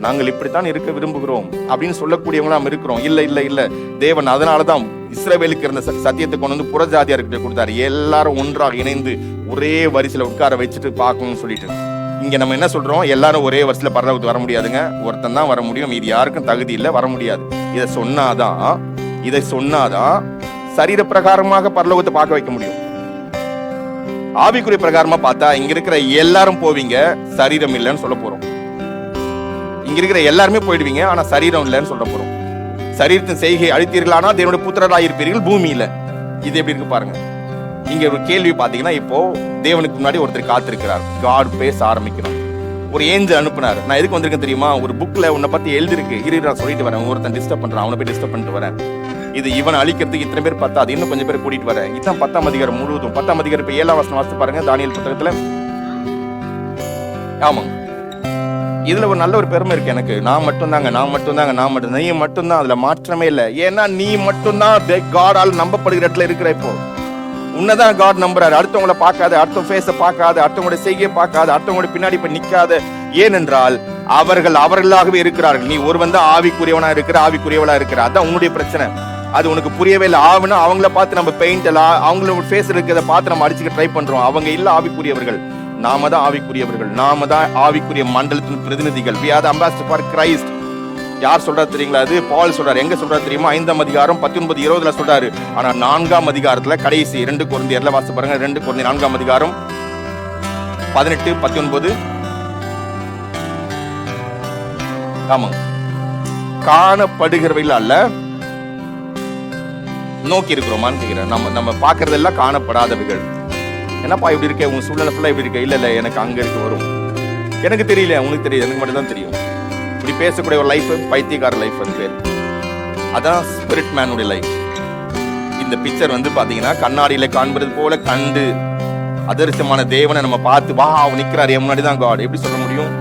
A: நாங்கள் இப்படித்தான் இருக்க விரும்புகிறோம் அப்படின்னு சொல்லக்கூடியவங்களா நம்ம இருக்கிறோம். இல்ல இல்ல இல்ல, தேவன் அதனாலதான் இஸ்ரவேலுக்கு இருந்த சத்தியத்தை கொண்டு வந்து புறஜாதியார்கிட்ட கொடுத்தாரு. எல்லாரும் ஒன்றாக இணைந்து ஒரே வரிசையில உட்கார வச்சுட்டு பார்க்கணும்னு சொல்லிட்டு. இங்க நம்ம என்ன சொல்றோம்? எல்லாரும் ஒரே வரிசையில பரலோகத்துக்கு வர முடியாதுங்க, ஒருத்தன் தான் வர முடியும், இது யாருக்கும் தகுதி இல்லை, வர முடியாது. இதை சொன்னாதான் சரீர பிரகாரமாக பரலோகத்தை பார்க்க வைக்க முடியும். ஆவிக்குரிய பிரகாரமா பார்த்தா இங்க இருக்கிற எல்லாரும் போவீங்க, சரீரம் இல்லைன்னு சொல்ல போறோம். இங்க இருக்கிற எல்லாருமே போயிடுவீங்க, ஆனா சரீரம் இல்லைன்னு சொல்ல போறோம். சரீரத்தின் செய்கை அழித்தீர்களானா தேவனுடைய புத்திரராக இருப்பீர்கள் பூமியில. இது எப்படி இருக்கு பாருங்க. இங்க ஒரு கேள்வி பாத்தீங்கன்னா, இப்போ தேவனுக்கு முன்னாடி ஒருத்தர் காத்திருக்கிறார். காட் பேச ஆரம்பிக்கிறார். ஒரு ஏஞ்சல் அனுப்புனார். நான் எதுக்கு வந்திருக்கேன் தெரியுமா? ஒரு புக்ல உன்னை பத்தி எழுதிருக்கு, நான் சொல்லிட்டு வரேன். ஒருத்தன் டிஸ்டர்ப் பண்றான், அவனை போய் டிஸ்டர்ப் பண்ணிட்டு வரேன். இது இவனை அழிக்கிறதுக்கு இத்தனை பேர் பத்தாது, இன்னும் கொஞ்சம் பேர் கூட்டிட்டு வரேன். இதுதான் 10ஆம் அதிகாரம் முழுவதும். 10ஆம் அதிகாரம் இப்ப 7ஆம் வசனம் வாசித்து பாருங்க தானியேல் புத்தகத்துல. ஆமாங்க, இதுல ஒரு நல்ல ஒரு பெருமை இருக்கு எனக்கு. நான் மட்டும்தாங்க, நீ மட்டும்தான், அதுல மாற்றமே இல்லை. ஏன்னா நீ மட்டும்தான் காடால் நம்பப்படுகிற இடத்துல இருக்கிற. இப்போ உன்னதான் காட் நம்புறாரு. அடுத்தவங்களை பார்க்காத, அடுத்த ஃபேஸ பார்க்காத, அடுத்தவங்களுடைய செய்கையை பார்க்காத, அடுத்தவங்களுடைய பின்னாடி இப்ப நிக்காத. ஏனென்றால் அவர்களாகவே இருக்கிறார்கள். நீ ஒருவன் தான் ஆவிக்குரியவனா இருக்கிற, ஆவிக்குரியவளா இருக்கிற. அதான் உன்னுடைய பிரச்சனை. அது உனக்கு புரியவே இல்லை. ஆவுனா அவங்கள பார்த்து நம்ம பெயிண்ட் எல்லாம் அவங்களோட ஃபேஸ் இருக்கிறத பார்த்து நம்ம அடிச்சுக்க ட்ரை பண்றோம். அவங்க இல்ல ஆவிக்குரியவர்கள், நாம தான் ஆவிக்குரியவர்கள், நாம தான் ஆவிக்குரிய மண்டலத்தின் பிரதிநிதிகள். we are the ambassador for Christ. யார் சொல்றாரு தெரியுங்களா? அது பால் சொல்றாரு. எங்க சொல்றாரு தெரியுமா? 5ஆம் அதிகாரம் 19-20 சொல்றாரு. ஆனா 4ஆம் அதிகாரத்துல கடைசி 2 கொரிந்தியர்ல வாசிச்சு பாருங்க. 2 கொரிந்தியர் 4ஆம் அதிகாரம் 18-19. ஆமாங்க, காணப்படுகிறவையில் அல்ல நோக்கி இருக்கிறோமான்னு கேட்கிறேன். நம்ம பாக்குறதெல்லாம் காணப்படாதவைகள். என்னப்பா இப்படி இருக்க, உங்க சூழ்நிலை ஃபுல்லா இப்படி இருக்க? இல்ல இல்ல, எனக்கு அங்க இருக்கு வரும். எனக்கு தெரியல, உனக்கு தெரியும், எனக்கு மட்டும் தான் தெரியும். இப்படி பேசக்கூடிய ஒரு லைஃப் பைத்தியக்கார லைஃப் வந்து பேர். அதான் ஸ்பிரிட் மேனுடைய லைஃப். இந்த பிக்சர் வந்து பாத்தீங்கன்னா கண்ணாடியில காண்பது போல கண்டு அதிர்ஷ்டமான தேவனை நம்ம பார்த்து வா அவன் நிக்கிறாரு என் முன்னாடி தான் காட் எப்படி சொல்ல முடியும்?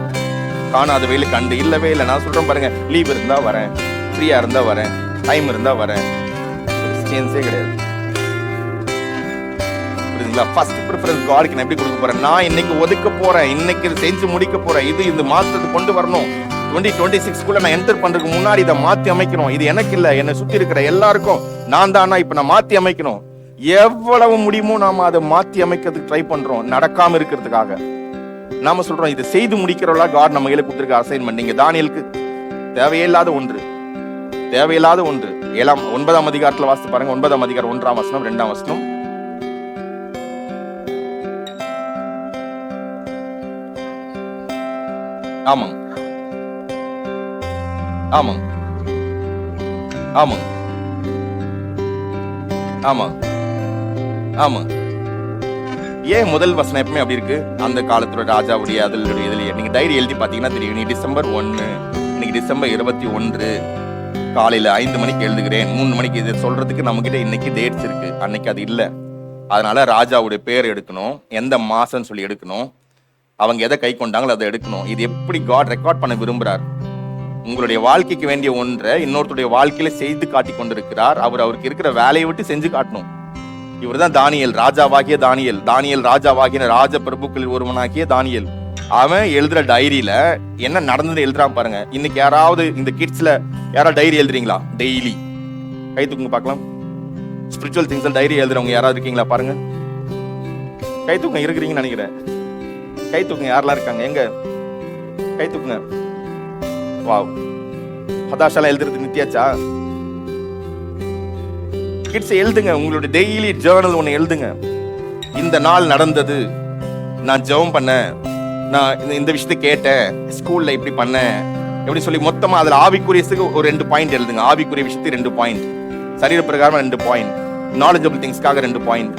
A: காணாத வேலை கண்டு இல்லவே இல்லை. நான் சொல்றேன் பாருங்க, லீவ் இருந்தா வரேன், ஃப்ரீயா இருந்தா வரேன், டைம் இருந்தா வரேன். கிறிஸ்டியன்ஸே கிடையாது. புரியுதுங்களா? ஃபர்ஸ்ட் ப்ரிஃபரன்ஸ் காட்க்கு நான் எப்படி கொடுக்க போறேன்? நான் இன்னைக்கு ஒதுக்க போறேன், இன்னைக்கு செஞ்சு முடிக்க போறேன். இது இந்த மாற்றத்தை கொண்டு வரணும். 2026 நான் என்டர் பண்றதுக்கு முன்னாடி இதை மாத்தி அமைக்கணும். இது எனக்கு இல்ல, என்னை சுத்தி இருக்கிற எல்லாருக்கும் நான் தானா இப்ப நான் மாத்தி அமைக்கணும். எவ்வளவு முடியுமோ நாம அதை மாத்தி அமைக்கிறதுக்கு ட்ரை பண்றோம், நடக்காம இருக்கிறதுக்காக. நாம சொல்றோம் இதை செய்து முடிக்கிறவளா காட் நம்ம கையில கொடுத்திருக்க அசைன்மெண்ட். நீங்க தானியேலுக்கு தேவையில்லாத ஒன்று 9ஆம் அதிகாரத்துல வாசித்து பாருங்க. 9ஆம் அதிகாரம் 1ஆம் வசனம் 2ஆம் வசனம். ஆமாங்க ஆமாங்க ஆமாங்க ஆமாங்க ஆமாங்க. ஏன் முதல் வசனம் எப்பவுமே அப்படி இருக்கு? அந்த காலத்துல ராஜாவுடைய இதுலயே நீங்க டைரி எழுதி பாத்தீங்கன்னா தெரியும். நீ டிசம்பர் 1, இன்னைக்கு டிசம்பர் 21 காலையில 5 மணிக்கு எழுதுகிறேன், 3 மணிக்கு இது சொல்றதுக்கு நம்ம கிட்ட இன்னைக்கு டேட்ஸ் இருக்கு. அன்னைக்கு அது இல்ல. அதனால ராஜாவுடைய பேர் எடுக்கணும், எந்த மாசம் சொல்லி எடுக்கணும், அவங்க எதை கை கொண்டாங்களோ அதை எடுக்கணும். இது எப்படி காட் ரெக்கார்ட் பண்ண விரும்புறார்? உங்களுடைய வாழ்க்கைக்கு வேண்டிய ஒன்றை இன்னொருத்தருடைய வாழ்க்கையில செய்து காட்டி கொண்டிருக்கிறார். அவருக்கு இருக்கிற வேலையை விட்டு செஞ்சு காட்டணும். இவர் தான் தானியேல், ராஜாவாகிய தானியேல் ராஜாவாகிய ராஜ பிரபுக்களில் ஒருவனாகிய தானியேல். அவன் எழுதுற டைரியில என்ன நடந்தது எழுதுறான் பாருங்க. இன்னைக்கு யாராவது இந்த கிட்ஸ்ல யாராவது டைரி எழுதுறீங்களா? டெய்லி கை தூக்குங்க பார்க்கலாம். ஸ்பிரிச்சுவல் திங்ஸ் டைரி எழுதுறவங்க யாராவது இருக்கீங்களா பாருங்க. கை தூக்குங்க, இருக்கிறீங்கன்னு நினைக்கிறேன். கை தூக்குங்க, யாரெல்லாம் இருக்காங்க? எங்க கை தூக்குங்க. வாவ், ஹதாஷாலாம் எழுதுறது நித்தியாச்சா? கிட்ஸ் எழுதுங்க, உங்களுடைய டெய்லி ஜேர்னல் ஒன்று எழுதுங்க. இந்த நாள் நடந்தது, நான் ஜெபம் பண்ணேன், நான் இந்த விஷயத்தை கேட்டேன், ஸ்கூல்ல இப்படி பண்ணேன், எப்படி சொல்லி மொத்தமா அதுல ஆவிக்குரியத்துக்கு ஒரு 2 பாயிண்ட் எழுதுங்க. ஆவிக்குரிய விஷயத்துக்கு 2 பாயிண்ட், சரீர பிரகாரம் 2 பாயிண்ட், நாலேஜபிள் திங்ஸ்க்காக 2 பாயிண்ட்,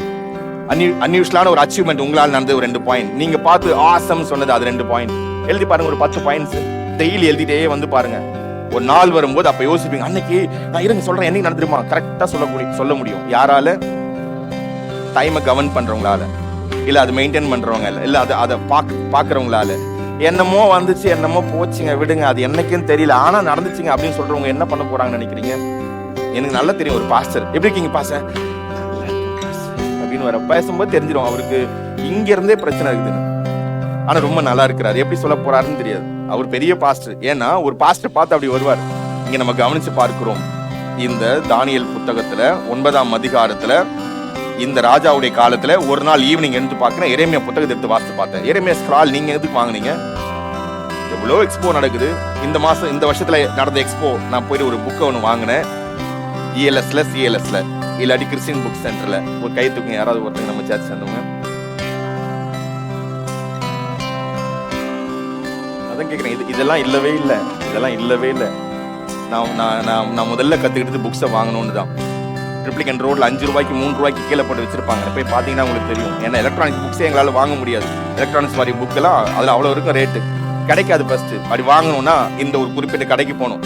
A: அன்யூஷுவலான ஒரு அச்சீவ்மெண்ட் உங்களால் நடந்தது ஒரு 2 பாயிண்ட், நீங்க பார்த்து ஆசம் சொன்னது அது 2 பாயிண்ட் எழுதி பாருங்க. ஒரு 10 பாயிண்ட்ஸ் டெய்லி எழுதிட்டே வந்து பாருங்க. ஒரு நாள் வரும்போது அப்ப யோசிப்பீங்க, அன்னைக்கு நான் இருங்க சொல்றேன் என்னைக்கு நடந்துருமா கரெக்டா சொல்ல முடியும். யாரால? டைமை கவர்ன் பண்றவங்களால. இல்ல அது மெயின்டைன் பண்றவங்க இல்ல அதை பாக்குறவங்களால என்னமோ வந்துச்சு என்னமோ போச்சுங்க விடுங்க, அது என்னைக்குன்னு தெரியல, ஆனா நடந்துச்சுங்க அப்படின்னு சொல்றவங்க என்ன பண்ண போறாங்கன்னு நினைக்கிறீங்க? எனக்கு நல்லா தெரியும் ஒரு பாஸ்டர் எப்படி இருக்கீங்க பாஸ்டர் அப்படின்னு வர பேசும்போது தெரிஞ்சிடும் அவருக்கு இங்க இருந்தே பிரச்சனை இருக்குதுன்னு. ஆனா ரொம்ப நல்லா இருக்கிறாரு, எப்படி சொல்ல போறாருன்னு தெரியாது. அவர் பெரிய பாஸ்டர். ஏன்னா ஒரு பாஸ்டர் பார்த்து அப்படி வருவார். இங்க நம்ம கவனிச்சு பார்க்கிறோம். இந்த தானியேல் புத்தகத்துல 9ஆம் அதிகாரத்துல இந்த ராஜாவுடைய காலத்துல ஒரு நாள் ஈவினிங் எடுத்து பார்க்கிறேன், எரேமியா புத்தகத்தை எடுத்து வாசித்து பார்த்தேன். எரேமியா ஸ்க்ரால் நீங்க எதுக்கு வாங்குனீங்க? எவ்வளோ எக்ஸ்போ நடக்குது. இந்த வருஷத்துல நடந்த எக்ஸ்போ நான் போயிட்டு ஒரு புக்கை ஒன்று வாங்கினேன். சிஎல்எஸ்ல இல்லாட்டி கிறிஸ்டியன் புக் சென்டர்ல. ஒரு கை தூக்குங்க யாராவது ஒருத்தங்க நம்ம சர்ச் சேர்ந்தவங்க. அதான் கேட்குறேன், இதெல்லாம் இல்லவே இல்லை, இதெல்லாம் இல்லவே இல்லை. நான் முதல்ல கற்றுக்கிட்டது புக்ஸை வாங்கணும்னு தான். ட்ரிப்ளிகன் ரோட்ல 5 ரூபாய்க்கு 3 ரூபாய்க்கு கீழே போட்டு வச்சிருப்பாங்க. போய் பார்த்தீங்கன்னா உங்களுக்கு தெரியும். ஏன்னா எலக்ட்ரானிக்ஸ் புக்ஸே எங்களால் வாங்க முடியாது. எலக்ட்ரானிக்ஸ் மாதிரி புக்கெல்லாம் அதில் அவ்வளோ இருக்கும் ரேட்டு கிடைக்காது. ஃபர்ஸ்ட் அப்படி வாங்கணும்னா இந்த ஒரு குறிப்பிட்ட கடைக்கு போகணும்,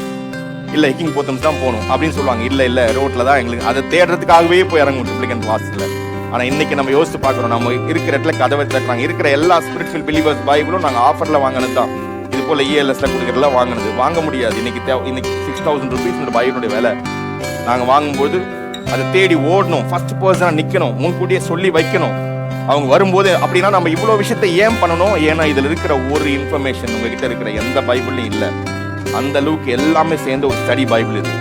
A: இல்லை ஹிக்கிங் போத்தம்ஸ் தான் போகணும் அப்படின்னு சொல்லுவாங்க. இல்லை ரோட்டில் தான் எங்களுக்கு அதை தேடுறதுக்காகவே போய் இறங்கும் ட்ரிப்ளிகன் வாசத்தில். ஆனால் இன்னைக்கு நம்ம யோசிச்சு பார்க்குறோம், நம்ம இருக்கிற இடத்துல கதவை தட்டுறாங்க. இருக்கிற எல்லா ஸ்பிரிச்சுவல் பிலீவர்ஸ் பைபிளும் நாங்கள் ஆஃபரில் வாங்கினது தான். இது போல இஎல்எஸ்ல கொடுக்குறதுலாம் வாங்க முடியாது. இன்னைக்கு 6000 rupees பைபிளுடைய வேலை. நாங்கள் வாங்கும்போது அதை தேடி ஓடணும், ஃபர்ஸ்ட் பர்சனாக நிற்கணும், முன்கூட்டியே சொல்லி வைக்கணும் அவங்க வரும்போது. அப்படின்னா நம்ம இவ்வளோ விஷயத்தை ஏன் பண்ணணும்? ஏன்னா இதில் இருக்கிற ஒரு இன்ஃபர்மேஷன் உங்ககிட்ட இருக்கிற எந்த பைபிள்லையும் இல்லை. அந்த அளவுக்கு எல்லாமே சேர்ந்த ஒரு ஸ்டடி பைபிள் இது.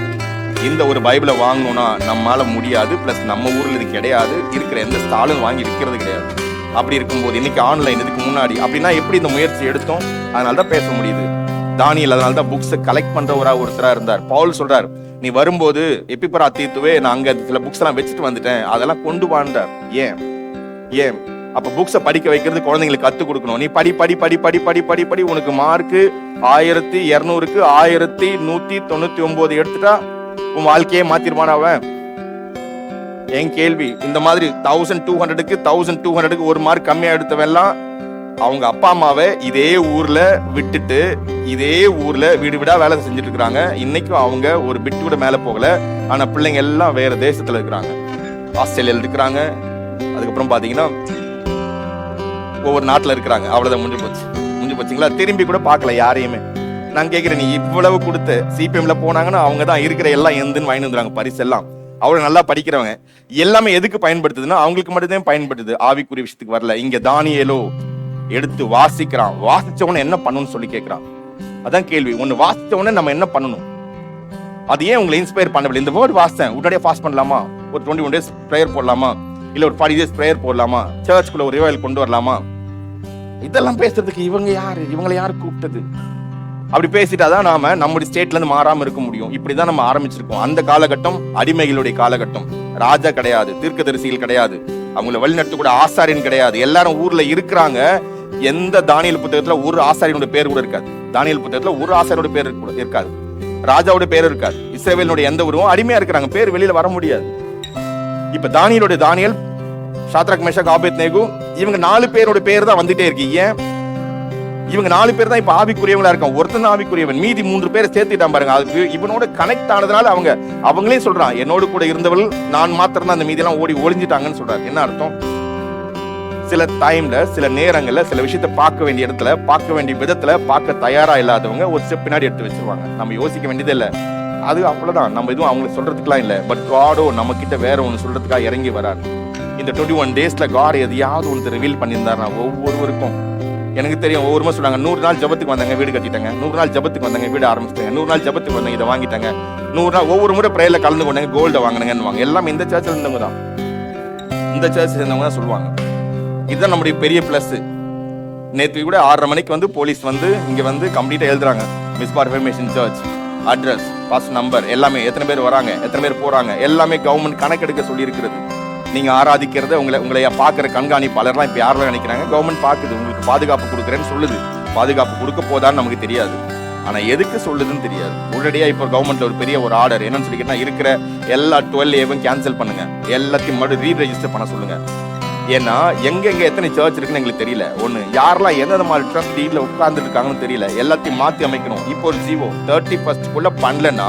A: இந்த ஒரு பைபிளை வாங்கணும்னா நம்மளால முடியாது. பிளஸ் நம்ம ஊரில் இது கிடையாது, இருக்கிற எந்த ஸ்டாலும் வாங்கி விற்கிறது கிடையாது. அப்படி இருக்கும்போது இன்னைக்கு ஆன்லைன் இதுக்கு முன்னாடி அப்படின்னா எப்படி இந்த முயற்சி எடுத்தோம்? அதனால தான் பேச முடியுது. தானியேல் அதனால தான் புக்ஸை கலெக்ட் ஒருத்தராக இருந்தார். பவுல் சொல்றார், நீ வரும்போது எப்பிப்பரா தீத்துவே நான் அங்க சில புக்ஸ் எல்லாம் வச்சுட்டு வந்துட்டேன், அதெல்லாம் கொண்டு வாண்டார். ஏன் அப்ப புக்ஸை படிக்க வைக்கிறது குழந்தைங்களுக்கு கத்து கொடுக்கணும். நீ படி படி படி படி படி படி படி உனக்கு மார்க்கு 1200க்கு 1199 எடுத்துட்டா உன் வாழ்க்கையே மாத்திருவான் அவன்? என் கேள்வி, இந்த மாதிரி 1200க்கு 1200க்கு ஒரு மார்க் கம்மியா எடுத்தவெல்லாம் அவங்க அப்பா அம்மாவை இதே ஊர்ல விட்டுட்டு இதே ஊர்ல வீடு வீடா வேலை செஞ்சுட்டு இருக்கிறாங்க. இன்னைக்கும் அவங்க ஒரு பிட்டு கூட மேல போகல. ஆனா பிள்ளைங்க எல்லாம் வேற தேசத்துல இருக்கிறாங்க, ஆஸ்திரேலியால இருக்கிறாங்க, அதுக்கப்புறம் பாத்தீங்கன்னா ஒவ்வொரு நாட்டுல இருக்கிறாங்க. அவ்வளவுதான், முடிஞ்சு போச்சுங்களா? திரும்பி கூட பார்க்கல யாரையுமே. நான் கேட்கிறேன், நீ இவ்வளவு கொடுத்த சிபிஎம்ல போனாங்கன்னா அவங்க தான் இருக்கிற எல்லாம் எந்துன்னு வாங்கி வந்துறாங்க பரிசு எல்லாம். அவ்வளவு நல்லா படிக்கிறவங்க எல்லாமே எதுக்கு பயன்படுத்துதுன்னா அவங்களுக்கு மட்டும்தான் பயன்படுத்துது, ஆவிக்குரிய விஷயத்துக்கு வரல. இங்க தானியேலோ எடுத்து வாசிக்கிறான். வாசிச்சவன என்ன பண்ணணும்னு சொல்லி கேட்கிறான். அதான் கேள்வி. ஒன்னு வாசிச்சவன நம்ம என்ன பண்ணணும்? அது ஏன் உங்களை இன்ஸ்பயர் பண்ணவில்லை? இந்த வேர்ட் வாசிச்சேன், உடனே ஃபாஸ்ட் பண்ணலாமா? ஒரு 21 days ப்ரேயர் போடலாமா? இல்ல ஒரு 40 days ப்ரேயர் போடலாமா? சர்ச்சுக்குள்ள ஒரு ரிவைவல் கொண்டு வரலாமா? இதெல்லாம் பேசுறதுக்கு இவங்களை யாரு கூப்பிட்டது? அப்படி பேசிட்டாதான் நாம நம்முடைய ஸ்டேட்ல இருந்து மாறாம இருக்க முடியும். இப்படிதான் நம்ம ஆரம்பிச்சிருக்கோம். அந்த காலகட்டம் அடிமைகளுடைய காலகட்டம். ராஜா கிடையாது, தீர்க்கதரிசிகள் கிடையாது, அவங்கள வழிநடத்த கூட ஆசாரியன் கிடையாது. எல்லாரும் ஊர்ல இருக்கிறாங்க. எந்த தானியேல் புத்தகத்துல ஒரு ஆசாரியனுடைய பேர் கூட இருக்காது. தானியேல் புத்தகத்துல ஒரு ஆசாரியோட பேர் இருக்காது, ராஜாவோட பேர் இருக்காது. இஸ்ரவேலுடைய எந்த உருவம் அடிமையா இருக்கிறாங்க, பேர் வெளியில வர முடியாது. இப்ப தானியேல், சாத்ராக், மேஷாக், ஆபேத்நேகோ இவங்க 4 பேரோட பேர் தான் வந்துட்டே இருக்கு. ஏன்? இவங்க 4 பேர் தான் இப்ப ஆவிக்குரியவங்களா இருக்காங்க. ஒருத்தன் ஆவிக்குரியவன், மீதி 3 பேரை சேர்த்துட்டான் பாருங்க. அது இவனோட கனெக்ட் ஆனதுனால அவங்களே சொல்றான், என்னோடு கூட இருந்தவள் நான் மாத்திரம் தான், அந்த மீதி எல்லாம் ஓடி ஒளிஞ்சிட்டாங்கன்னு சொல்றாரு. என்ன அர்த்தம்? சில டைம்ல சில நேரங்கள்ல சில விஷயத்த பார்க்க வேண்டிய இடத்துல பார்க்க வேண்டிய விதத்துல பார்க்க தயாரா இல்லாதவங்க ஒரு ஸ்டெப் பின்னாடி எடுத்து வச்சிருவாங்க. நம்ம யோசிக்க வேண்டியது இல்லை, அது அவ்வளவுதான். நம்ம எதுவும் அவங்களுக்கு சொல்றதுக்குலாம் இல்லை. பட் காடோ நம்ம கிட்ட வேற ஒன்று சொல்றதுக்காக இறங்கி வராரு. இந்த 21 daysல காட் எதையாவது ஒன்று ரிவீல் பண்ணியிருந்தாருன்னா ஒவ்வொருவருக்கும். எனக்கு தெரியும், ஒவ்வொருமே சொன்னாங்க, 100 நாள் ஜபத்துக்கு வந்தாங்க வீடு கட்டிட்டாங்க, 100 நாள் ஜபத்துக்கு வந்தாங்க வீடு ஆரம்பிச்சிட்டாங்க, 100 நாள் ஜபத்துக்கு வந்தாங்க இதை வாங்கிட்டாங்க, 100 நாள் ஒவ்வொரு முறை பிரேயர்ல கலந்து கொண்டாங்க கோல்ட வாங்கினாங்க. எல்லாம் இந்த சர்ச்சில் இருந்தவங்க தான், இந்த சர்ச் சேர்ந்தவங்க தான் சொல்லுவாங்க. இதுதான் நம்முடைய பெரிய பிளஸ். நேற்று கூட 6:30 மணிக்கு போலீஸ் இங்க கம்ப்ளீட்டா எழுதுறாங்க, மிஸ்பார் ரெஃபர்மேஷன் சர்ச் அட்ரஸ், பாஸ் நம்பர் எல்லாமே, எத்தனை பேர் வராங்க, எத்தனை பேர் போறாங்க, எல்லாமே கவர்மெண்ட் கணக்கெடுக்க சொல்லி இருக்கிறது. நீங்க ஆராதிக்கிறத உங்களை பாக்குற கண்காணிப்பாளர்லாம் இப்ப யாரெல்லாம் நினைக்கிறாங்க, கவர்மெண்ட் பாக்குது, உங்களுக்கு பாதுகாப்பு கொடுக்குறேன்னு சொல்லுது. பாதுகாப்பு கொடுக்க போதான்னு நமக்கு தெரியாது, ஆனா எதுக்கு சொல்லுதுன்னு தெரியாது. உடனடியா இப்போ கவர்மெண்ட்ல ஒரு பெரிய ஒரு ஆர்டர் என்னன்னு சொல்லிக்கிட்டா, இருக்கிற எல்லா 12A கேன்சல் பண்ணுங்க, எல்லாத்தையும் மறுபடியும் ரீரெஜிஸ்டர் பண்ண சொல்லுங்க. ஏன்னா எங்க எத்தனை சர்ச் இருக்குன்னு எங்களுக்கு தெரியல. ஒண்ணு, யாரெல்லாம் எந்த மாதிரி ட்ரஸ்ட் டீட்ல உட்கார்ந்து இருக்காங்கன்னு தெரியல. எல்லாத்தையும் மாத்தி அமைக்கணும். இப்போ ஒரு ஜீவோ 31st பண்ணலன்னா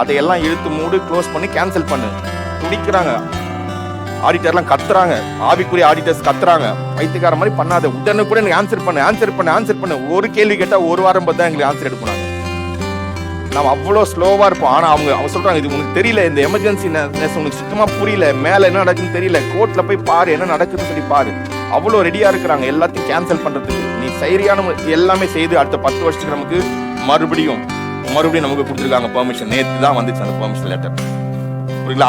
A: அதையெல்லாம் இழுத்து மூடு, க்ளோஸ் பண்ணி கேன்சல் பண்ணு துடிக்கிறாங்க. ஆடிட்டர்லாம் கத்துறாங்க, ஆவிக்குரிய ஆடிட்டர்ஸ் கத்துறாங்க, பைத்தியக்கார மாதிரி பண்ணாத, உடனே கூட எனக்கு ஆன்சர் பண்ணு. ஒரு கேள்வி கேட்டா ஒரு வாரம் பார்த்தா எங்களுக்கு ஆன்சர் எடுப்பாங்க. நம்ம அவ்வளோ ஸ்லோவா இருப்போம். ஆனா அவங்க சொல்றாங்க, இது உனக்கு தெரியல, இந்த எமர்ஜென்சினஸ் உனக்கு சுத்தமா புரியல, மேல என்ன நடக்குன்னு தெரியல, கோர்ட்ல போய் பாரு என்ன நடக்குதுன்னு சொல்லி பாரு. அவ்வளோ ரெடியா இருக்கிறாங்க எல்லாத்தையும் கேன்சல் பண்றதுக்கு. நீ சரியான எல்லாமே செய்து அடுத்த 10 வருஷத்துக்கு நமக்கு மறுபடியும் நமக்கு கொடுத்துருக்காங்க பெர்மிஷன். நேற்று தான் வந்துச்சு அந்த பெர்மிஷன் லெட்டர்.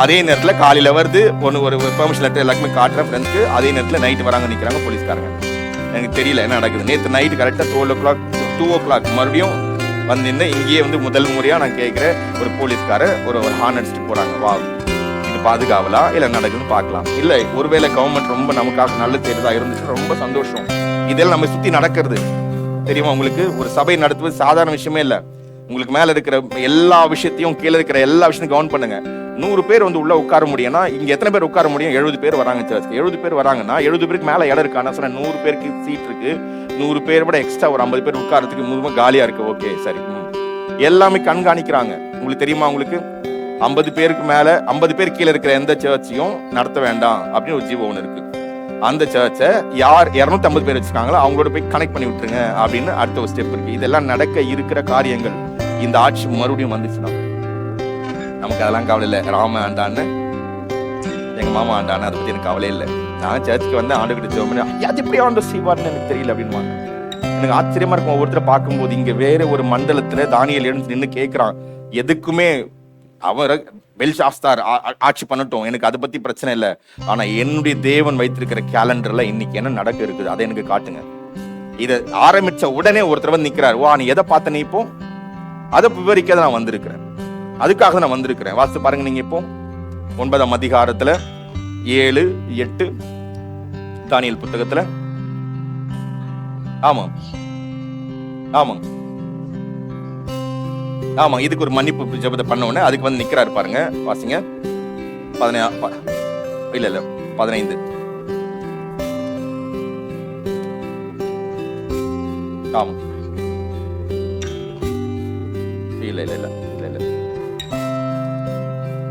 A: அதே நேரத்தில் காலையில வருது ஒரு பெர்மிஷன் லெட்டர் எல்லாருக்குமே காட்டுறேன் ஃப்ரெண்ட்ஸ்க்கு. அதே நேரத்தில் நைட்டு வராங்க, நிற்கிறாங்க போலீஸ்காரங்க. எனக்கு தெரியல என்ன நடக்குது. நேற்று நைட்டு கரெக்டாக 2 o'clock மறுபடியும் வந்து நின்று இங்கேயே வந்து முதல் முறையா நான் கேட்கிறேன், ஒரு போலீஸ்காரர் ஒரு ஹார்ன் அடிச்சுட்டு போறாங்க. வா, இது பாதுகாவலா இல்ல நடக்குதுன்னு பார்க்கலாம். இல்ல ஒருவேளை கவர்மெண்ட் ரொம்ப நமக்காக நல்லது செய்யறதா இருந்துச்சு, ரொம்ப சந்தோஷம். இதெல்லாம் நம்ம சுத்தி நடக்கிறது தெரியுமா உங்களுக்கு? ஒரு சபை நடத்துவது சாதாரண விஷயமே இல்ல. உங்களுக்கு மேல இருக்கிற எல்லா விஷயத்தையும், கீழே இருக்கிற எல்லா விஷயத்தையும் கவனம் பண்ணுங்க. 100 பேர் வந்து உள்ள உட்கார முடியும்னா இங்க எத்தனை பேர் உட்கார முடியும்? 70 பேர் வராங்க சர்ச்சுக்கு. 70 பேர் வராங்கன்னா 70 பேருக்கு மேல இடம் இருக்கா? நான் சொன்னேன் 100 பேருக்கு சீட் இருக்கு. 100 பேர் விட எக்ஸ்ட்ரா ஒரு 50 பேர் உட்காரத்துக்கு முழுவதும் காலியா இருக்கு. ஓகே சரி. எல்லாமே கண்காணிக்கிறாங்க. உங்களுக்கு தெரியுமா? உங்களுக்கு 50 பேருக்கு மேல 50 பேர் கீழே இருக்கிற எந்த சர்ச்சையும் நடத்த வேண்டாம் அப்படின்னு ஒரு ஜீவோ ஒன்று இருக்கு. அந்த சர்ச்சை யார் 250 பேர் வச்சிருக்காங்களோ அவங்களோட போய் கனெக்ட் பண்ணி விட்டுருங்க அப்படின்னு அடுத்த ஒரு ஸ்டெப் இருக்கு. இதெல்லாம் நடக்க இருக்கிற காரியங்கள். இந்த ஆட்சி மறுபடியும் வந்துச்சுன்னா நமக்கு அதெல்லாம் கவலை இல்லை. ராம ஆண்டான்னு எங்க மாமா ஆண்டான்னு அதை பத்தி எனக்கு கவலை இல்லை. நான் சர்ச்சுக்கு வந்து ஆண்டு கிட்ட ஜெபம் அது எப்படி ஆண்டு செய்வார்னு எனக்கு தெரியல அப்படின்னு. எனக்கு ஆச்சரியமா இருக்கும் ஒவ்வொருத்தரை பார்க்கும்போது. இங்க வேற ஒரு மண்டலத்துல தானியேல் எழுந்து நின்று கேட்கிறான், எதுக்குமே அவர் பெல்ஷாஸ்தார் ஆட்சி பண்ணட்டும், எனக்கு அதை பத்தி பிரச்சனை இல்லை, ஆனா என்னுடைய தேவன் வைத்திருக்கிற கேலண்டர்ல இன்னைக்கு என்ன நடக்க இருக்குது அதை எனக்கு காட்டுங்க. இதை ஆரம்பிச்ச உடனே ஒருத்தர் வந்து நிக்கிறார், வா நீ எதை பார்த்த, நீ இப்போ அதை விவரிக்க நான் வந்திருக்கிறேன், அதுக்காக நான் வந்திருக்கிறேன். வாசித்து பாருங்க நீங்க இப்போ 9ஆம் அதிகாரத்துல 7, 8 தானியேல் புத்தகத்துல. ஆமா ஆமாங்க ஆமா, இதுக்கு ஒரு மன்னிப்பு ஜெபத்தை பண்ண உடனே அதுக்கு வந்து நிக்கிறாரு பாருங்க. வாசிங்க 15. ஆமா இல்ல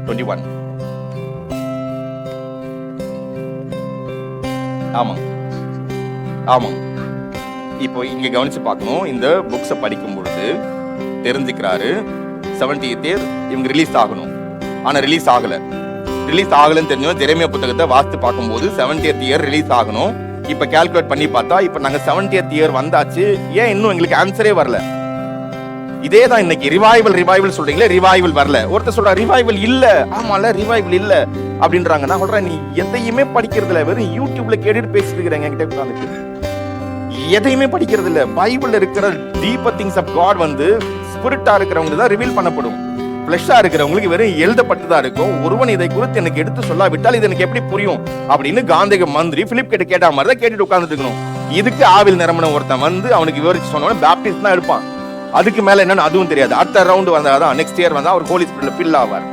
A: 21. ஆமா. இப்போ இங்க கவனிச்சு பார்க்கணும். இந்த புக்ஸை படிக்கும் பொழுது தெரிஞ்சுக்கிறாரு 70th இயர் இவங்க ரிலீஸ் ஆகணும். ஆனா ரிலீஸ் ஆகலன்னு தெரிஞ்சோம். எரேமியா புத்தகத்தை வாசித்து பார்க்கும்போது 70th இயர் ரிலீஸ் ஆகணும். இப்ப கால்குலேட் பண்ணி பார்த்தா இப்ப நாங்க 70th இயர் வந்தாச்சு, ஏன் இன்னும் எங்களுக்கு ஆன்சரே வரல? இதே தான் இன்னைக்கு ரிவைவல் சொல்றீங்களே, ரிவைவல் வரல. ஒருத்தர் சொல்ற ரிவைவல் இல்ல, ஆமால ரிவைவல் இல்ல அப்படின்றாங்க. நான் சொல்றேன், நீ எதையுமே படிக்கிறது இல்ல, வெறும் யூடியூப்ல கேட்டுட்டு பேசிட்டு இருக்கிறேன் என்கிட்ட உட்கார்ந்துட்டு. எதையுமே படிக்கிறது இல்ல. பைபிள்ல இருக்கிற டீப்பர் திங்ஸ் ஆஃப் காட் வந்து ஸ்பிரிட்டா இருக்கிறவங்களுக்கு தான் ரிவீல் பண்ணப்படும். ஃபிளஷா இருக்கிறவங்களுக்கு வெறும் எழுதப்பட்டதா இருக்கும். ஒருவன் இதை குறித்து எனக்கு எடுத்து சொல்லாவிட்டால் இது எனக்கு எப்படி புரியும் அப்படின்னு காந்திக மந்திரி பிலிப் கிட்ட கேட்ட மாதிரி தான் கேட்டுட்டு உட்கார்ந்துட்டு இருக்கணும். இதுக்கு ஆவில் நிரம்பின ஒருத்தன் வந்து அவனுக்கு விவரிச்சு சொன்னவன பேப்டிஸ்ட் தான் எடுப்பான். அதுக்கு மேல என்னன்னு அதுவும் தெரியாது. அடுத்த ரவுண்ட் வந்தாதான் நெக்ஸ்ட் இயர் வந்தா அவர் ஹோலி ஸ்பிரிட்ல ஃபில் ஆவார்.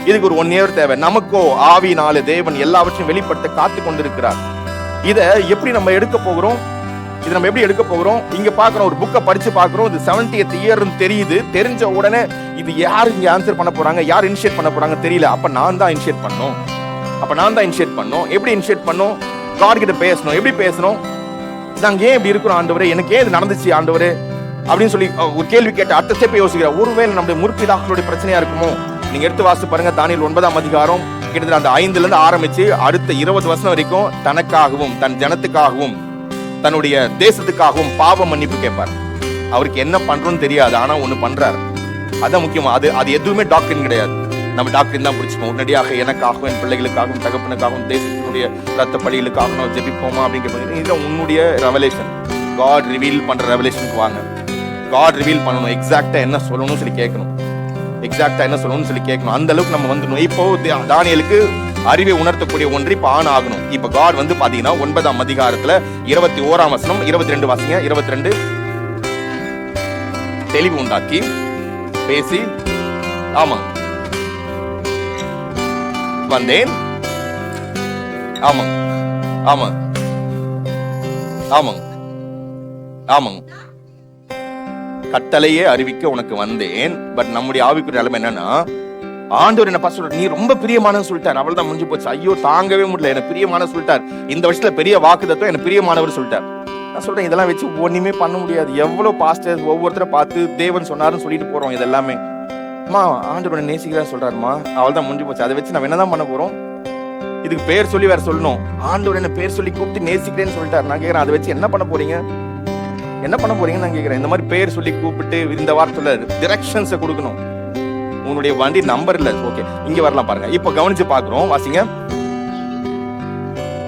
A: இதுக்கு ஒரு 1 year தேவை. நமக்கோ ஆவியினாலே தேவன் எல்லாவற்றையும் வெளிப்படுத்த காத்து கொண்டிருக்கிறார். இத எப்படி நம்ம எடுக்க போகிறோம்? இங்க பாக்குறோம், ஒரு புக்கை படிச்சு பாக்குறோம். இது 70th இயர்னு தெரியுது. தெரிஞ்ச உடனே இது யாரு இங்க ஆன்சர் பண்ண போறாங்க, யார் இனிஷியேட் பண்ண போறாங்க தெரியல. அப்ப நான் தான் இனிஷியேட் பண்ணணும். எப்படி இனிஷியேட் பண்ணணும்? காட் கிட்ட பேசணும். எப்படி பேசணும்? நாங்க ஏன் இப்படி இருக்கிறோம் ஆண்டவரே, எனக்கு ஏன் இது நடந்துச்சு ஆண்டவரே அப்படின்னு சொல்லி ஒரு கேள்வி கேட்டு அடுத்த ஸ்டெப் யோசிக்கிற. ஒருவேளை நம்முடைய முற்பிதாக்களுடைய பிரச்சனையா இருக்குமோ? நீங்க எடுத்து வாசித்து பாருங்க. தானியேல் 9ஆம் அதிகாரம் கிட்டத்தட்ட அந்த 5ல இருந்து ஆரம்பிச்சு அடுத்த 20 வசனம் வரைக்கும் தனக்காகவும் தன் ஜனத்துக்காகவும் தன்னுடைய தேசத்துக்காகவும் பாவ மன்னிப்பு கேட்பார். அவருக்கு என்ன பண்றோம்னு தெரியாது, ஆனா ஒண்ணு பண்றாரு. அதான் முக்கியமா. அது எதுவுமே டாக்டரின் கிடையாது. நம்ம டாக்டரின் தான் பிடிச்சிப்போம். உடனடியாக எனக்காகவும் என் பிள்ளைகளுக்காகவும் தகப்பனுக்காகவும் தேசத்தினுடைய ரத்த பலிகளுக்காகவும் நம்ம ஜெபிப்போமா அப்படின்னு. இதுதான் உன்னுடைய ரெவலேஷன். காட் ரிவீல் பண்ற ரெவலேஷனுக்கு வாங்க. காட் ரிவீல் பண்ணணும். எக்ஸாக்டா என்ன சொல்லணும்னு சொல்லி கேட்கணும். அந்த அளவுக்கு நம்ம வந்துடணும். இப்போ தானியேலுக்கு அறிவை உணர்த்தக்கூடிய ஒன்று இப்ப ஆன் ஆகணும். இப்ப காட் வந்து பாத்தீங்கன்னா 9ஆம் அதிகாரத்துல 21ஆம் வசனம் 22 வாசிங்க. 22 தெளிவு உண்டாக்கி பேசி வந்தேன். கட்டளையே அறிவிக்க உனக்கு வந்தேன். பட் நம்முடைய ஆவிக்குரிய நிலைமை என்னன்னா, ஆண்டவர் என்ன பார்த்து சொல்றாரு, நீ ரொம்ப பிரியமானவன் சொல்லிட்டார். அவள் தான் முடிஞ்சு போச்சு. ஐயோ தாங்கவே முடியல, என்ன பிரியமான சொல்லிட்டார். இந்த வருஷத்துல பெரிய வாக்குத்தத்தம் என்ன பிரியமானவர் சொல்லிட்டார். நான் சொல்றேன், இதெல்லாம் வச்சு ஒண்ணுமே பண்ண முடியாது. எவ்வளவு பாஸ்டர்ஸ் ஒவ்வொருத்தரை பார்த்து தேவன் சொன்னாருன்னு சொல்லிட்டு போறோம். இது எல்லாமே அம்மா ஆண்டவர் நேசிக்கிறா சொல்றாருமா, அவள் தான் முடிஞ்சு போச்சு. அதை வச்சு நம்ம என்னதான் பண்ண போறோம்? இதுக்கு பேர் சொல்லி வேற சொல்லணும். ஆண்டவர் என்ன பேர் சொல்லி கூப்பிட்டு நேசிக்கிறேன்னு சொல்லிட்டாரு. நான் கேட்கிறேன், அதை வச்சு என்ன பண்ண போறீங்க? என்ன பண்ண போறீங்கன்னு நான் கேட்கிறேன். இந்த மாதிரி பேர் சொல்லி கூப்பிட்டு இந்த வார்த்தையில டிரெக்ஷன்ஸை கொடுக்கணும். உன்னுடைய வண்டி நம்பர் இல்ல, ஓகே இங்க வரலாம் பாருங்க. இப்ப கவனிச்சு பாக்குறோம், வாசிங்க.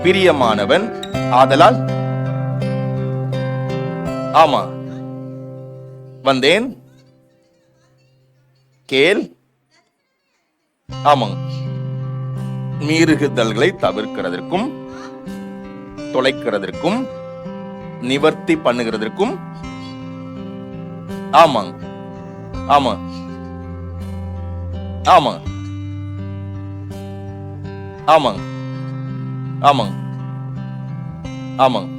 A: பிரியமானவன் ஆதலால் ஆமா வந்தேன் கேள். ஆமாங்க, மீறுதல்களை தவிர்க்கிறதற்கும் தொலைக்கிறதற்கும் நிவர்த்தி பண்ணுகிறதற்கும். ஆமாங்க ஆமா ஆமாங்க ஆமாங்க ஆமாங்க ஆமாங்க.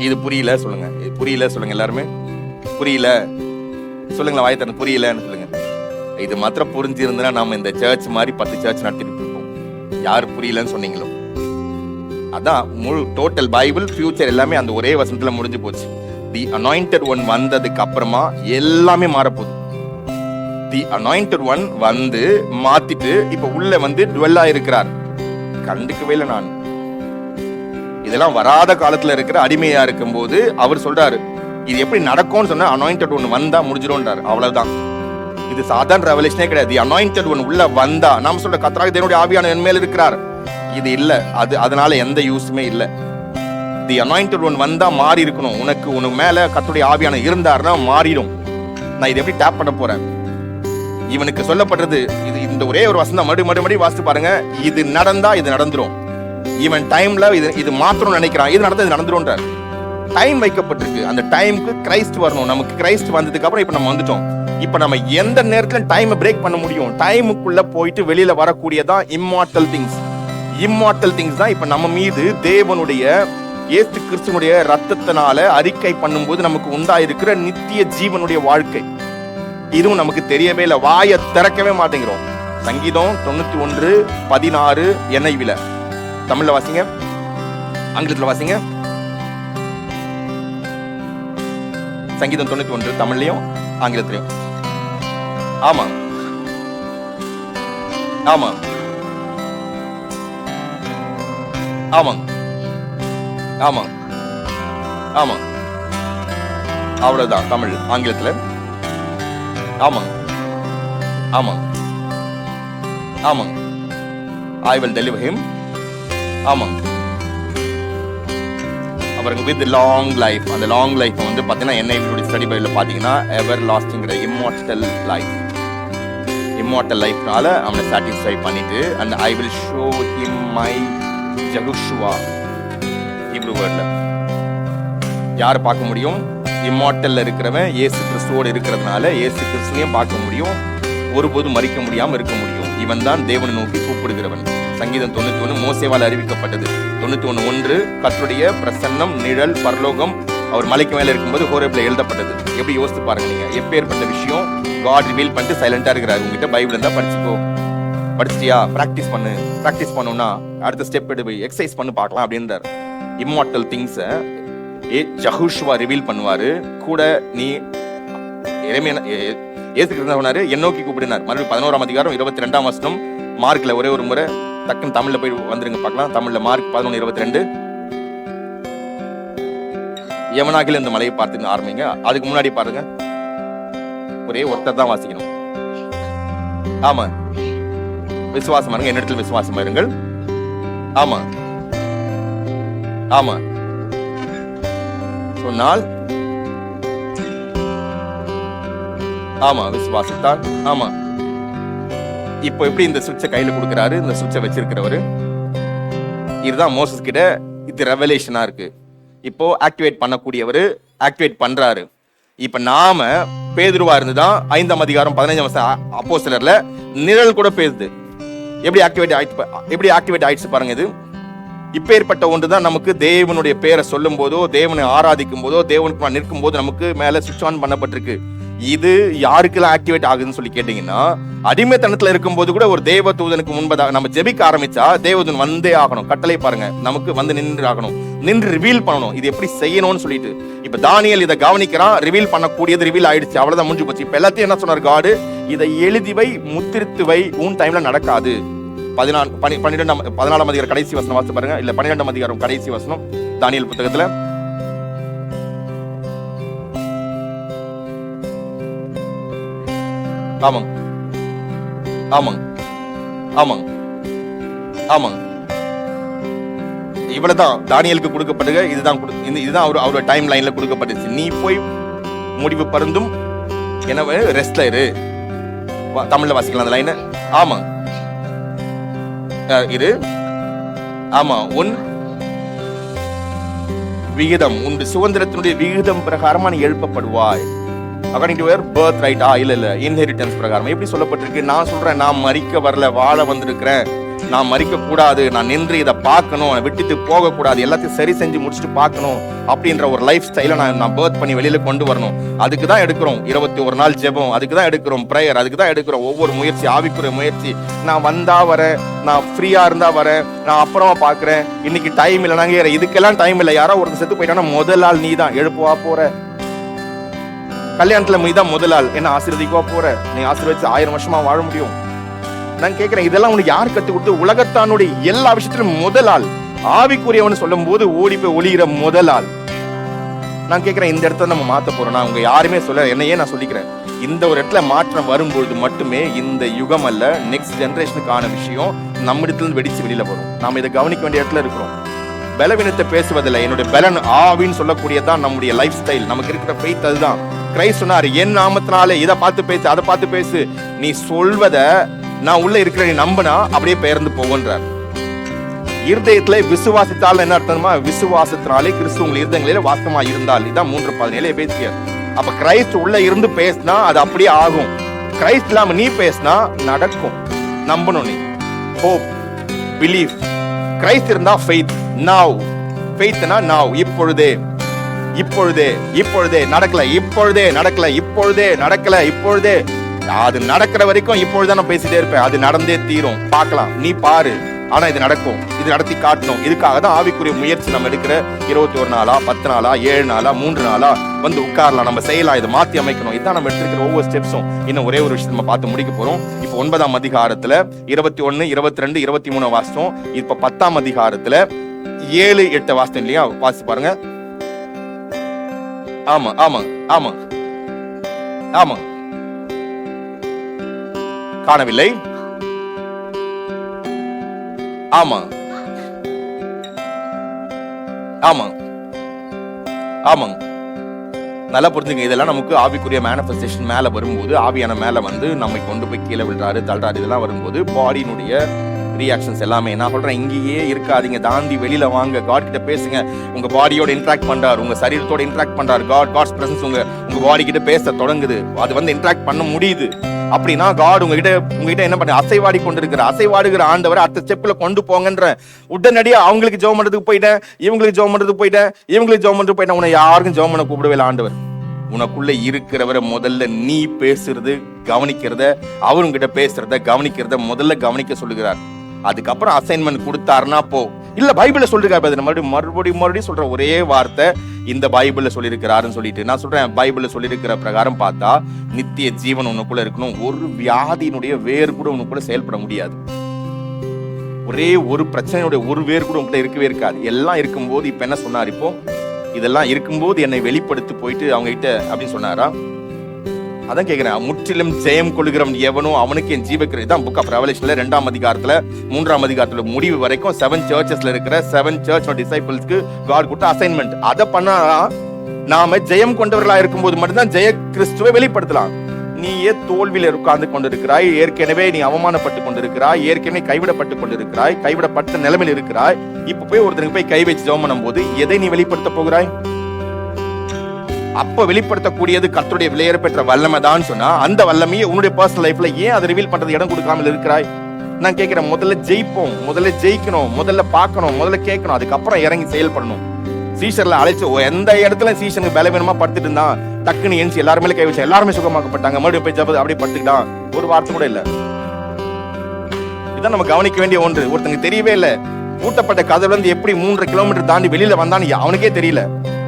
A: இது புரியல சொல்லுங்க, புரியல சொல்லுங்க. எல்லாருமே புரியல சொல்லுங்களா, வாய் தரணும். புரியலன்னு சொல்லுங்க. இது மாத்திரம் புரிஞ்சிருந்தா நாம இந்த சர்ச் மாதிரி 10 சர்ச் நடத்திட்டு இருக்கோம். யாரு புரியலன்னு சொன்னீங்களோ அதான் முழு டோட்டல் பைபிள் ஃபியூச்சர் எல்லாமே அந்த ஒரே வசனத்துல முடிஞ்சு போச்சு. தி அனாயிண்டட் ஒன் வந்ததுக்கு அப்புறமா எல்லாமே மாறப்போகுது. தி அனாயிண்டட் ஒன் வந்து மாத்திட்டு இப்ப உள்ள வந்து டுவெல்லா இருக்கிறார். கண்டுக்கவே இல்லை நான். இதெல்லாம் வராத காலத்துல இருக்கிற அடிமையா இருக்கும் போது அவர் சொல்றாரு, இது எப்படி நடக்கும்னு சொன்னா அனாயிண்டட் ஒன் வந்தா முடிஞ்சிடும்ன்றாரு. அவ்வளவுதான். இது சாதாரண ரெவலேஷனே கிடையாது. தி அனாயிண்டட் ஒன் உள்ள வந்தா நாம சொல்ற கர்த்தராகிய தேவனுடைய ஆவியானவர் என் மேல் இருக்கிறார். இது இல்ல, அதனால எந்த யூஸுமே இல்ல. தி அனாயிண்டட் ஒன் வந்தா மாறி இருக்கணும். உனக்கு மேல கர்த்தருடைய ஆவியானவர் இருந்தாருன்னா மாறிடும். நான் இதை எப்படி டேப் பண்ண போறேன்? இவனுக்கு சொல்லப்படுறது இது, இந்த ஒரே ஒரு வசனம் மறுபடியும் வாசித்து பாருங்க. இது நடந்தா இது நடந்துரும். இவன் டைம்ல இது மாத்திரம் நினைக்கிறான், இது நடந்தா இது நடந்துரும்ன்றார். டைம் வைக்கப்பட்டிருக்கு. அந்த டைமுக்கு கிரைஸ்ட் வரணும். நமக்கு கிரைஸ்ட் வந்ததுக்கு அப்புறம் இப்ப நம்ம வந்துட்டோம். இப்ப நம்ம எந்த நேரத்துல டைம் பிரேக் பண்ண முடியும்? டைமுக்குள்ள போயிட்டு வெளியில வரக்கூடியதான் இம்மார்டல் திங்ஸ். இம்மார்டல் திங்ஸ் தான் இப்ப நம்ம மீது தேவனுடைய இயேசு கிறிஸ்துவினுடைய ரத்தத்தினால அறிக்கை பண்ணும்போது நமக்கு உண்டாயிருக்கிற நித்திய ஜீவனுடைய வாழ்க்கை. இதுவும் நமக்கு தெரியவே இல்லை. வாயை திறக்கவே மாட்டேங்கிறோம். சங்கீதம் 91:16 NIV. தமிழ்ல வாசிங்க, ஆங்கிலத்துல வாசிங்க. சங்கீதம் 91 தமிழ்லயும் ஆங்கிலத்திலையும். ஆமா ஆமா ஆமா ஆமா ஆமா அவ்வளவுதான். தமிழ் ஆங்கிலத்துல. ஆமா ஆமா ஆமா I will deliver him. ஆமா அவருக்கு வித் லாங் லைஃப். அந்த லாங் லைஃப் வந்து பார்த்தீங்கன்னா NIV ஸ்டடி பைபிள்ல பார்த்தீங்கன்னா எவர் லாஸ்டிங்கிற இம்மார்டல் லைஃப். இம்மார்டல் லைஃப்னால அவனை சாட்டிஸ்ஃபை பண்ணிட்டு and I will show him my ஜெகூஷுவா. ஹீப்ரு வேர்ட்ல யாரை பார்க்க முடியும்? இம்மார்டல்ல இருக்கிறவன் இயேசு கிறிஸ்துவோடு இருக்கிறதுனால இயேசு கிறிஸ்துவையும் பார்க்க முடியும். ஒருபோதும் மறிக்க முடியாம இருக்க முடியும். இவன் தான் தேவனை நோக்கி கூப்பிடுகிறவன். சங்கீதம் 91 மோசேவால் அறிவிக்கப்பட்டது. 91:1 கர்த்தருடைய பிரசன்னம் நிழல் பரலோகம் அவர் மலைக்கு மேல இருக்கும்போது ஹோரேப்ல எழுதப்பட்டது. எப்படி யோசித்து பாருங்க நீங்க. எப்பேற்பட்ட விஷயம் காட் ரிவீல் பண்ணிட்டு சைலண்டா இருக்கிறாரு. உங்ககிட்ட பைபிள் இருந்தா படிச்சுக்கோ. படிச்சிட்டியா? பிராக்டிஸ் பண்ணு. பிராக்டிஸ் பண்ணணும்னா அடுத்த ஸ்டெப் எடுத்து எக்ஸசைஸ் பண்ணு பார்க்கலாம் அப்படின்றார். இம்மார்டல் திங்ஸை ஜெகூஷுவா ரிவீல் பண்ணுவாரு. கூட நீ இயேசு கிறிஸ்து சொன்னாரு, என்னோக்கி கூப்பிடினார். மறுபடியும் 11ஆம் அதிகாரம் 22ஆம் வசனம். மார்க்ல ஒரே ஒரு முறை டக்குன்னு தமிழ்ல போய் வந்துருங்க பார்க்கலாம். தமிழ்ல மார்க் 11:22. எவனாகில இந்த மலையை பார்த்து ஆரம்பிங்க. அதுக்கு முன்னாடி பாருங்க, ஒரே ஒருத்தர் தான் வாசிக்கணும். ஆமா விசுவாசம் இருங்க, என்னிடத்தில் விசுவாசம் இருங்கள். ஆமா ஆமா சொன்னால் ஆமா விசுவாசித்தால். ஆமா இப்போ எப்படி இந்த சுவிட்சை கையில கொடுக்கிறாரு? இந்த சுவிட்சை வச்சிருக்கிறவரு இதுதான் மோசஸ் கிட்ட. இது ரெவலேஷனா இருக்கு. இப்போ ஆக்டிவேட் பண்ணக்கூடியவரு ஆக்டிவேட் பண்றாரு. இப்ப நாம பேதுருவா இருந்துதான் 5ஆம் அதிகாரம் 15ஆம் வசனம் அப்போஸ்தலர்ல நிழல் கூட பேசுது. எப்படி ஆக்டிவேட் ஆயிடுச்சு பாருங்க. இது இப்பேற்பட்ட ஒன்றுதான் நமக்கு தேவனுடைய பேரை சொல்லும் போதோ, தேவனை ஆராதிக்கும் போதோ, தேவனுக்கு நிற்கும் போது நமக்கு மேல சுவிட்ச் ஆன் பண்ணப்பட்டிருக்கு. இது யாருக்கெல்லாம் ஆக்டிவேட் ஆகுதுன்னு சொல்லி கேட்டீங்கன்னா, அடிமைத்தனத்துல இருக்கும்போது கூட ஒரு தேவ தூதனுக்கு முன்பதாக நம்ம ஜெபிக்க ஆரம்பிச்சா தேவதூதன் வந்தே ஆகணும். கட்டளை பாருங்க, நமக்கு வந்து நின்று ஆகணும், நின்று ரிவீல் பண்ணணும் இது எப்படி செய்யணும்னு சொல்லிட்டு. இப்ப தானியேல் இதை கவனிக்கிறான், ரிவீல் பண்ணக்கூடியது ரிவீல் ஆயிடுச்சு, அவ்வளவுதான் முடிஞ்சு போச்சு. இப்ப எல்லாத்தையும் என்ன சொன்னார் காடு, இதை எழுதி வை, முத்திரித்து வை, உன் டைம்ல நடக்காது. 14ஆம் அதிகாரம் கடைசி வசனம் வாசிச்சு பாருங்க, இல்ல 12ஆம் அதிகாரம் கடைசி வசனம் தானியேல் புத்தகத்துல. ஆமாங்க ஆமாங்க ஆமாங்க ஆமாங்க, இவ்வளவுதான் தானியேலுக்கு கொடுக்கப்பட்டது. இதுதான் அவரோட டைம் லைன்ல கொடுக்கப்பட்டுச்சு. நீ போய் முடிவு பருந்தும் எனவே ரெஸ்ட்ல இரு. தமிழ்ல வாசிக்கலாம் அந்த லைன். ஆமாங்க இரு. ஆமா, உன் விகிதம், உன் சுதந்திரத்தினுடைய விகிதம் பிரகாரமா நீ எழுப்பப்படுவாய். According to your birth right. இல்ல இன்ஹெரிட்டன்ஸ் பிரகாரம் எப்படி சொல்லப்பட்டிருக்கு? நான் சொல்றேன், நான் மரிக்க வரல, வாழ வந்திருக்கிறேன். நான் மரிக்க கூடாது, நான் நின்று இதை பார்க்கணும், விட்டுட்டு போக கூடாது, எல்லாத்தையும் சரி செஞ்சு முடிச்சுட்டு பார்க்கணும் அப்படின்ற ஒரு லைஃப் ஸ்டைலை நான் பர்த் பண்ணி வெளியில கொண்டு வரணும். அதுக்கு தான் எடுக்கிறோம் 21 நாள் ஜெபம், அதுக்கு தான் எடுக்கிறோம் பிரேயர், அதுக்கு தான் எடுக்கிறோம் ஒவ்வொரு முயற்சி, ஆவிக்குரிய முயற்சி. நான் வந்தா வரேன், நான் ஃப்ரீயா இருந்தா வரேன், நான் அப்புறமா பாக்குறேன், இன்னைக்கு டைம் இல்லை, நாங்க இதுக்கெல்லாம் டைம் இல்லை. யாரோ ஒருத்தர் செத்து போயிட்டானா முதல் ஆள் நீ தான் எழுப்புவா போற. கல்யாணத்துல நீ தான் முதல் ஆள், என்ன ஆசீர்வதிக்குவா போற. நீ ஆசீர்வதிச்சு 1000 வருஷமா வாழ முடியும். நான் கேட்கிறேன், இதெல்லாம் உனக்கு யார் கத்து கொடுத்து? உலகத்தானுடைய எல்லா விஷயத்திலும் முதல் ஆள், ஆவிக்குரியவன் சொல்லும் போது ஓடி போய் ஒளிகிற முதல் ஆள். நான் கேட்கிறேன், இந்த இடத்துல நம்ம மாத்த போறோம். நான் உங்க யாருமே சொல்ல, என்னையே நான் சொல்லிக்கிறேன், இந்த ஒரு இடத்துல மாற்றம் வரும்பொழுது மட்டுமே இந்த யுகம் அல்ல, நெக்ஸ்ட் ஜெனரேஷனுக்கான விஷயம் நம்மிடத்துல வெடிச்சு வெளியில வரும். நாம இதை கவனிக்க வேண்டிய இடத்துல இருக்கிறோம். பலவீனத்தை பேசுவதில்லை, என்னுடைய பலன் ஆவின்னு சொல்லக்கூடியதான் நம்முடைய லைஃப் ஸ்டைல், நமக்கு இருக்கிற ஃபெய்த். அதுதான் கிறிஸ்து சொன்னார், என் நாமத்தினாலே இதை பார்த்து பேசு, அதை பார்த்து பேசு. நீ சொல்வத நான் உள்ள இருக்கிற நீ நம்பினா அப்படியே பெயர்ந்து போகின்றார். இருதயத்துல விசுவாசித்தால் என்ன அர்த்தமா? விசுவாசத்தினாலே கிறிஸ்து உங்கள் இருதயங்களிலே வாசமா இருந்தால். இதான் 3:17 எபேசியர். அப்ப கிரைஸ்ட் உள்ள இருந்து பேசினா அது அப்படியே ஆகும். கிரைஸ்ட் இல்லாம நீ பேசினா நடக்கும். நம்பணும் நீ. Hope, belief. கிரைஸ்ட் இருந்தா ஃபெய்த். நவ் ஃபெய்த்னா நவ், இப்பொழுதே இப்பொழுதே இப்பொழுதே நடக்கல, இப்பொழுதே நடக்கல, இப்பொழுதே நடக்கல, இப்பொழுதே. அது நடக்கிற வரைக்கும் இப்பொழுது நான் பேசிட்டே இருப்பேன். அது நடந்தே தீரும். பார்க்கலாம், நீ பாரு. ஆனா இது நடக்கும், இது நடத்தி காட்டணும். இதுக்காக தான் ஆவிக்குரிய முயற்சி நம்ம எடுக்கிற. 21 நாளா, 10 நாளா, 7 நாளா, 3 நாளா வந்து உட்காரலாம், நம்ம செய்யலாம், இதை மாத்தி அமைக்கணும். இதுதான் நம்ம எடுத்திருக்கிற ஒவ்வொரு ஸ்டெப்ஸும். இன்னும் ஒரே ஒரு விஷயம் நம்ம பார்த்து முடிக்க போறோம். இப்ப 9ஆம் அதிகாரத்துல 21, 22, 23 வாசிச்சோம். இப்ப 10ஆம் அதிகாரத்துல 7, 8 வாசித்தோம் இல்லையா? வாசி பாருங்க. ஆமா ஆமா ஆமா ஆமா, காணவில்லை. ஆமா ஆமா ஆமாங்க, நல்லா புரிஞ்சுங்க. இதெல்லாம் நமக்கு ஆவிக்குரிய மேனிஃபெஸ்டேஷன் மேல வரும்போது, ஆவியான மேல வந்து நம்மை கொண்டு போய் கீழே விழுறாரு, தள்ளுறாரு, இதெல்லாம் வரும்போது பாடியினுடைய ரியாக்ஷன்ஸ் எல்லாமே. நான் சொல்றேன், இங்கேயே இருக்காதீங்க, தாண்டி வெளியில வாங்க, காட் கிட்ட பேசுங்க. உங்க பாடியோட இன்டராக்ட் பண்றாரு, உங்க சரீரத்தோட இன்டராக்ட் பண்றாரு. காட்ஸ் பிரசன்ஸ் உங்க பாடி கிட்ட பேச தொடங்குது, அது வந்து இன்டராக்ட் பண்ண முடியுது. அப்படின்னா காட் உங்ககிட்ட என்ன பண்ண, அசைவாடி கொண்டிருக்கிற, அசைவாடுகிற ஆண்டவர் அடுத்த ஸ்டெப்ல கொண்டு போங்கன்ற. உடனடியா அவங்களுக்கு ஜெபம் பண்றதுக்கு போயிட்டேன், இவங்களுக்கு ஜெபம் பண்றதுக்கு போயிட்டேன், இவங்களுக்கு ஜெபம் பண்றதுக்கு போயிட்டேன். உன்னை யாருக்கும் ஜெபம் பண்ண கூப்பிடவே இல்லை ஆண்டவர். உனக்குள்ள இருக்கிறவரை முதல்ல நீ பேசுறது கவனிக்கிறத, அவருங்கிட்ட பேசுறத கவனிக்கிறத முதல்ல கவனிக்க சொல்லுகிறார். அதுக்கப்புறம் அசைன்மெண்ட் கொடுத்தாருன்னா போ. இல்ல பைபிள்ல சொல்லிருக்காரு, மறுபடியும் சொல்ற ஒரே வார்த்தை இந்த பைபிள்ல சொல்லியிருக்கிறாருன்னு சொல்லிட்டு நான் சொல்றேன். பைபிள்ல சொல்லியிருக்கிற பிரகாரம் பார்த்தா நித்திய ஜீவன் உனக்குள்ள இருக்கணும். ஒரு வியாதியினுடைய வேர் கூட உனக்குள்ள செயல்பட முடியாது. ஒரே ஒரு பிரச்சனையுடைய ஒரு வேர் கூட உங்ககிட்ட இருக்கவே இருக்காது. எல்லாம் இருக்கும்போது இப்ப என்ன சொன்னார்? இப்போ இதெல்லாம் இருக்கும்போது என்னை வெளிப்படுத்தி போயிட்டு அவங்க கிட்ட அப்படின்னு சொன்னாரா? அதான் கேட்கிறேன். முற்றிலும் ஜெயம் கொள்கிறவன் எவனோ அவனுக்கு என் ஜீவக்கிற. இதான் புக் ஆஃப் ரெவலேஷன்ல 2ஆம் அதிகாரத்துல 3ஆம் அதிகாரத்துல முடிவு வரைக்கும் 7 சர்ச்சஸ்ல இருக்கிற 7 சர்ச் டிசைபிள்ஸ்க்கு காட் கொடுத்த அசைன்மெண்ட். அதை பண்ணா நாம ஜெயம் கொண்டவர்களா இருக்கும்போது மட்டும்தான் ஜெய கிறிஸ்துவை வெளிப்படுத்தலாம். நீயே தோல்வியில உட்கார்ந்து கொண்டிருக்கிறாய், ஏற்கனவே நீ அவமானப்பட்டு கொண்டிருக்கிறாய், ஏற்கனவே கைவிடப்பட்டு கொண்டிருக்கிறாய், கைவிடப்பட்ட நிலைமையில் இருக்கிறாய். இப்ப போய் ஒருத்தருக்கு போய் கை வச்சு ஜெபம் பண்ணும் போது எதை நீ வெளிப்படுத்த போகிறாய்? அப்ப வெளிப்படுத்தக்கூடியது கர்த்தருடைய விலையேற பெற்ற வல்லமை தான் சொன்னா, அந்த வல்லமையை உன்னுடைய பர்சனல் லைஃப்ல ஏன் அதை ரிவீல் பண்றது இடம் கொடுக்காமல் இருக்கிறாய்? நான் கேட்கிறேன், முதல்ல ஜெயிப்போம், முதல்ல ஜெயிக்கணும், முதல்ல பார்க்கணும், முதல்ல கேட்கணும், அதுக்கப்புறம் இறங்கி செயல்படணும். சீஷர்ல அழைச்சு எந்த இடத்துல சீஷனுக்கு பலவீனமா படுத்துட்டு இருந்தான், டக்குன்னு எஞ்சி எல்லாருமே கை வச்சு எல்லாருமே சுகமாக்கப்பட்டாங்க. மறுபடியும் போய் ஜப அப்படியே படுத்துக்கிட்டான், ஒரு வார்த்தை கூட இல்ல. இதான் நம்ம கவனிக்க வேண்டிய ஒன்று. ஒருத்தங்க தெரியவே இல்லை, பூட்டப்பட்ட கதவுல இருந்து எப்படி 3.5 கிலோமீட்டர் தாண்டி வெளியில வந்தான்னு அவனுக்கே தெரியல.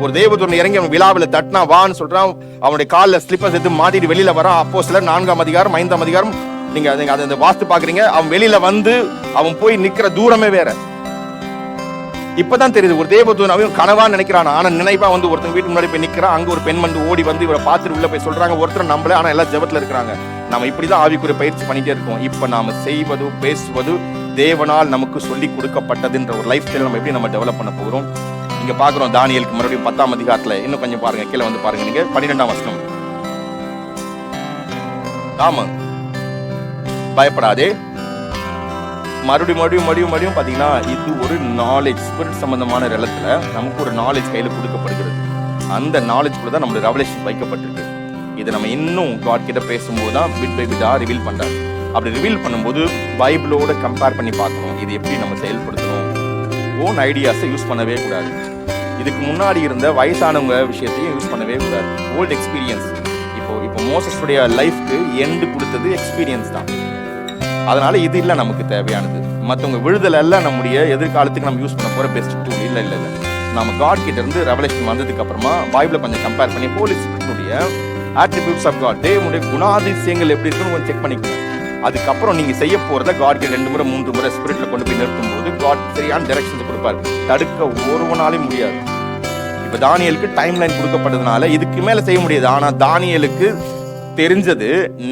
A: ஒரு தேவதூதன் இறங்கி அவன் விழாவில் தட்டினா வான்னு சொல்றான், அவனுடைய காலில் ஸ்லிப்பர்ஸ் எடுத்து மாட்டிட்டு வெளியில வரான். அப்போஸ்தலர் 4ஆம் அதிகாரம் 5ஆம் அதிகாரம் நீங்க அதை வாஸ்து பாக்குறீங்க. அவன் வெளியில வந்து அவன் போய் நிக்கிற தூரமே வேற. இப்பதான் தெரியுது ஒரு தேவதூதன் அவன் கனவான்னு நினைக்கிறான். ஆனா நினைப்பா வந்து ஒருத்தன் வீட்டுக்கு முன்னாடி போய் நிக்கிறான். அங்க ஒரு பெண் வந்து ஓடி வந்து இவரை பார்த்துட்டு உள்ள போய் சொல்றாங்க. ஒருத்தர் நம்பல, ஆனா எல்லாம் ஜெபத்துல இருக்கிறாங்க. நம்ம இப்படிதான் ஆவிக்குரிய பயிற்சி பண்ணிட்டே இருக்கோம். இப்ப நாம செய்வது பேசுவது தேவனால் நமக்கு சொல்லி கொடுக்கப்பட்டதுன்ற ஒரு லைஃப் ஸ்டைல் நம்ம எப்படி நம்ம டெவலப் பண்ண போகிறோம். இங்க பாக்குறோம் தானியேலுக்கு மறுபடியும் 10ஆம் அதிகாரத்துல இன்னும் கொஞ்சம் பாருங்க, கீழே வந்து பாருங்க நீங்க 12ஆம் வசனம். ஆமா, பயப்படாதே. மறுபடியும் பாத்தீங்கன்னா இது ஒரு நாலேஜ், ஸ்பிரிட் சம்பந்தமான இடத்துல நமக்கு ஒரு நாலேஜ் கையில கொடுக்கப்படுகிறது. அந்த நாலேஜ் கூட தான் நம்மளுடைய ரெவலேஷன் வைக்கப்பட்டிருக்கு. இதை நம்ம இன்னும் காட் கிட்ட பேசும்போது தான் பிட் பை பிட்டா ரிவீல் பண்றாரு. அப்படி ரிவீல் பண்ணும்போது பைபிளோட கம்பேர் பண்ணி பார்க்கணும், இது எப்படி நம்ம செயல்படுத்தணும். ஓன் ஐடியாஸை யூஸ் பண்ணவே கூடாது. இதுக்கு முன்னாடி இருந்த வயசானவங்க விஷயத்தையும் யூஸ் பண்ணவே கூடாது. Old experience. இப்போ மோசஸுடைய லைஃப்க்கு எண்டு கொடுத்தது எக்ஸ்பீரியன்ஸ் தான். அதனால இது இல்லை நமக்கு தேவையானது. மற்றவங்க விழுதல் எல்லாம் நம்முடைய எதிர்காலத்துக்கு நம்ம யூஸ் பண்ண போற பெஸ்ட் டூல் இல்லை. நம்ம காட் கிட்ட இருந்து ரெவலேஷன் வந்ததுக்கு அப்புறமா பைபிளை கொஞ்சம் கம்பேர் பண்ணி ஹோலி ஸ்பிரிட்டுடைய ஆட்ரிபியூட்ஸ் ஆஃப் காட், தேவனுடைய குணாதிசயங்கள் எப்படி இருக்குன்னு கொஞ்சம் செக் பண்ணிக்கணும். அதுக்கப்புறம் நீங்க செய்ய போறத காட் கிட்ட 2 முறை 3 முறை ஸ்பிரிட்ல கொண்டு போய் நிறுத்தும் போது காட் சரியான டைரக்ஷன்ஸ் கொடுப்பாரு. தடுக்க ஒருவனாலும் முடியாது. இப்ப தானியேலுக்கு டைம் லைன் கொடுக்கப்பட்டதுனால இதுக்கு மேல செய்ய முடியாது. ஆனா தானியேலுக்கு தெரிஞ்சது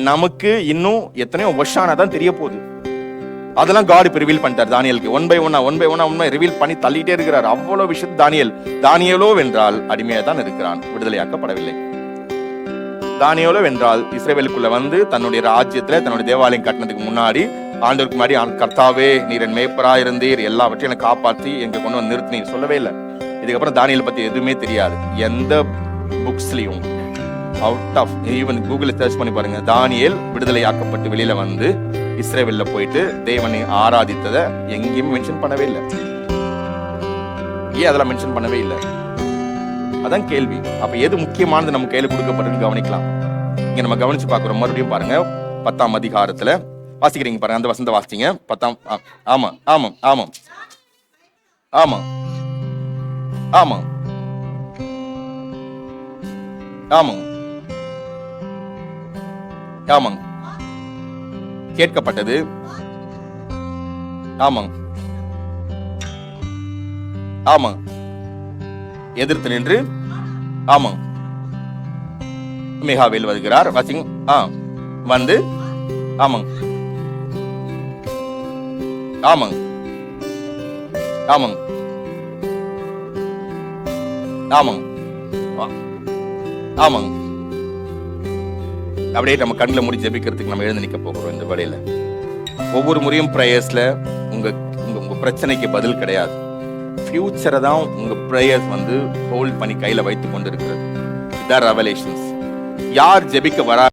A: நமக்கு இன்னும் எத்தனையோ வருஷம் தான் தெரிய போகுது. அதெல்லாம் காட் இப்ப ரிவீல் பண்ணிட்டார் தானியேலுக்கு. ஒன் பை ஒன்னா ரிவீல் பண்ணி தள்ளிட்டே இருக்கிறார். அவ்வளவு விஷயம் தானியேலோ வென்றால் அடிமையா தான் இருக்கிறான், விடுதலையாக்கப்படவில்லை. தானியேலோ வென்றால் இஸ்ரவேலுக்குள்ள வந்து தன்னுடைய ராஜ்யத்துல தன்னுடைய தேவாலயம் கட்டினதுக்கு முன்னாடி ஆண்டவருக்கு முன்னாடி கர்த்தாவே நீர் என் மேய்ப்பரா இருந்தீர், எல்லாவற்றையும் எனக்கு காப்பாற்றி எங்க கொண்டு வந்து நிறுத்தினீர் சொல்லவே இல்லை. இதுக்கப்புறம் தானியேல் பத்தி எதுவுமே தெரியாது. எந்த புக்ஸ்லயும் அவுட் ஆஃப் ஈவன் கூகுள்ல சர்ச் பண்ணி பாருங்க, தானியேல் விடுதலையாக்கப்பட்டு வெளியில வந்து இஸ்ரவேல்ல போயிட்டு தேவனை ஆராதித்ததை எங்கேயும் மென்ஷன் பண்ணவே இல்லை. ஏன் அதெல்லாம் மென்ஷன் பண்ணவே இல்லை? அதான் கேள்வி. அப்ப எது முக்கியமானது நம்ம கையில கொடுக்கப்பட்டிருக்கு கவனிக்கலாம். இங்க நம்ம கவனிச்சு பாக்குறோம். மறுபடியும் பாருங்க 10ஆம் அதிகாரத்துல வாசிக்கிறீங்க பாருங்க, அந்த வசந்த வாசிங்க 10ஆம். ஆமா ஆமா ஆமா ஆமா ஆமா ஆமா ஆமாங்க, கேட்கப்பட்டது. ஆமாங்க ஆமாங்க, எதிர்த்து நின்று. ஆமாங்க, மிகாவேல் வருகிறார் வாசிங் வந்து. ஆமாங்க ஆமாங்க ஆமாங்க ஆமாங்க ஆமாங்க. அப்படியே நம்ம கண்ணில் மூடி ஜெபிக்கிறதுக்கு நம்ம எழுந்து நிற்க போகிறோம். இந்த வேளையில ஒவ்வொரு முறையும் பிரேயர்ஸ்ல உங்க பிரச்சனைக்கு பதில் கிடையாது. ஃபியூச்சரை தான் உங்க பிரேயர்ஸ் வந்து ஹோல்ட் பண்ணி கையில வைத்துக் கொண்டு இருக்கிறது. இதான் ரெவலேஷன்ஸ். யார் ஜெபிக்க வரா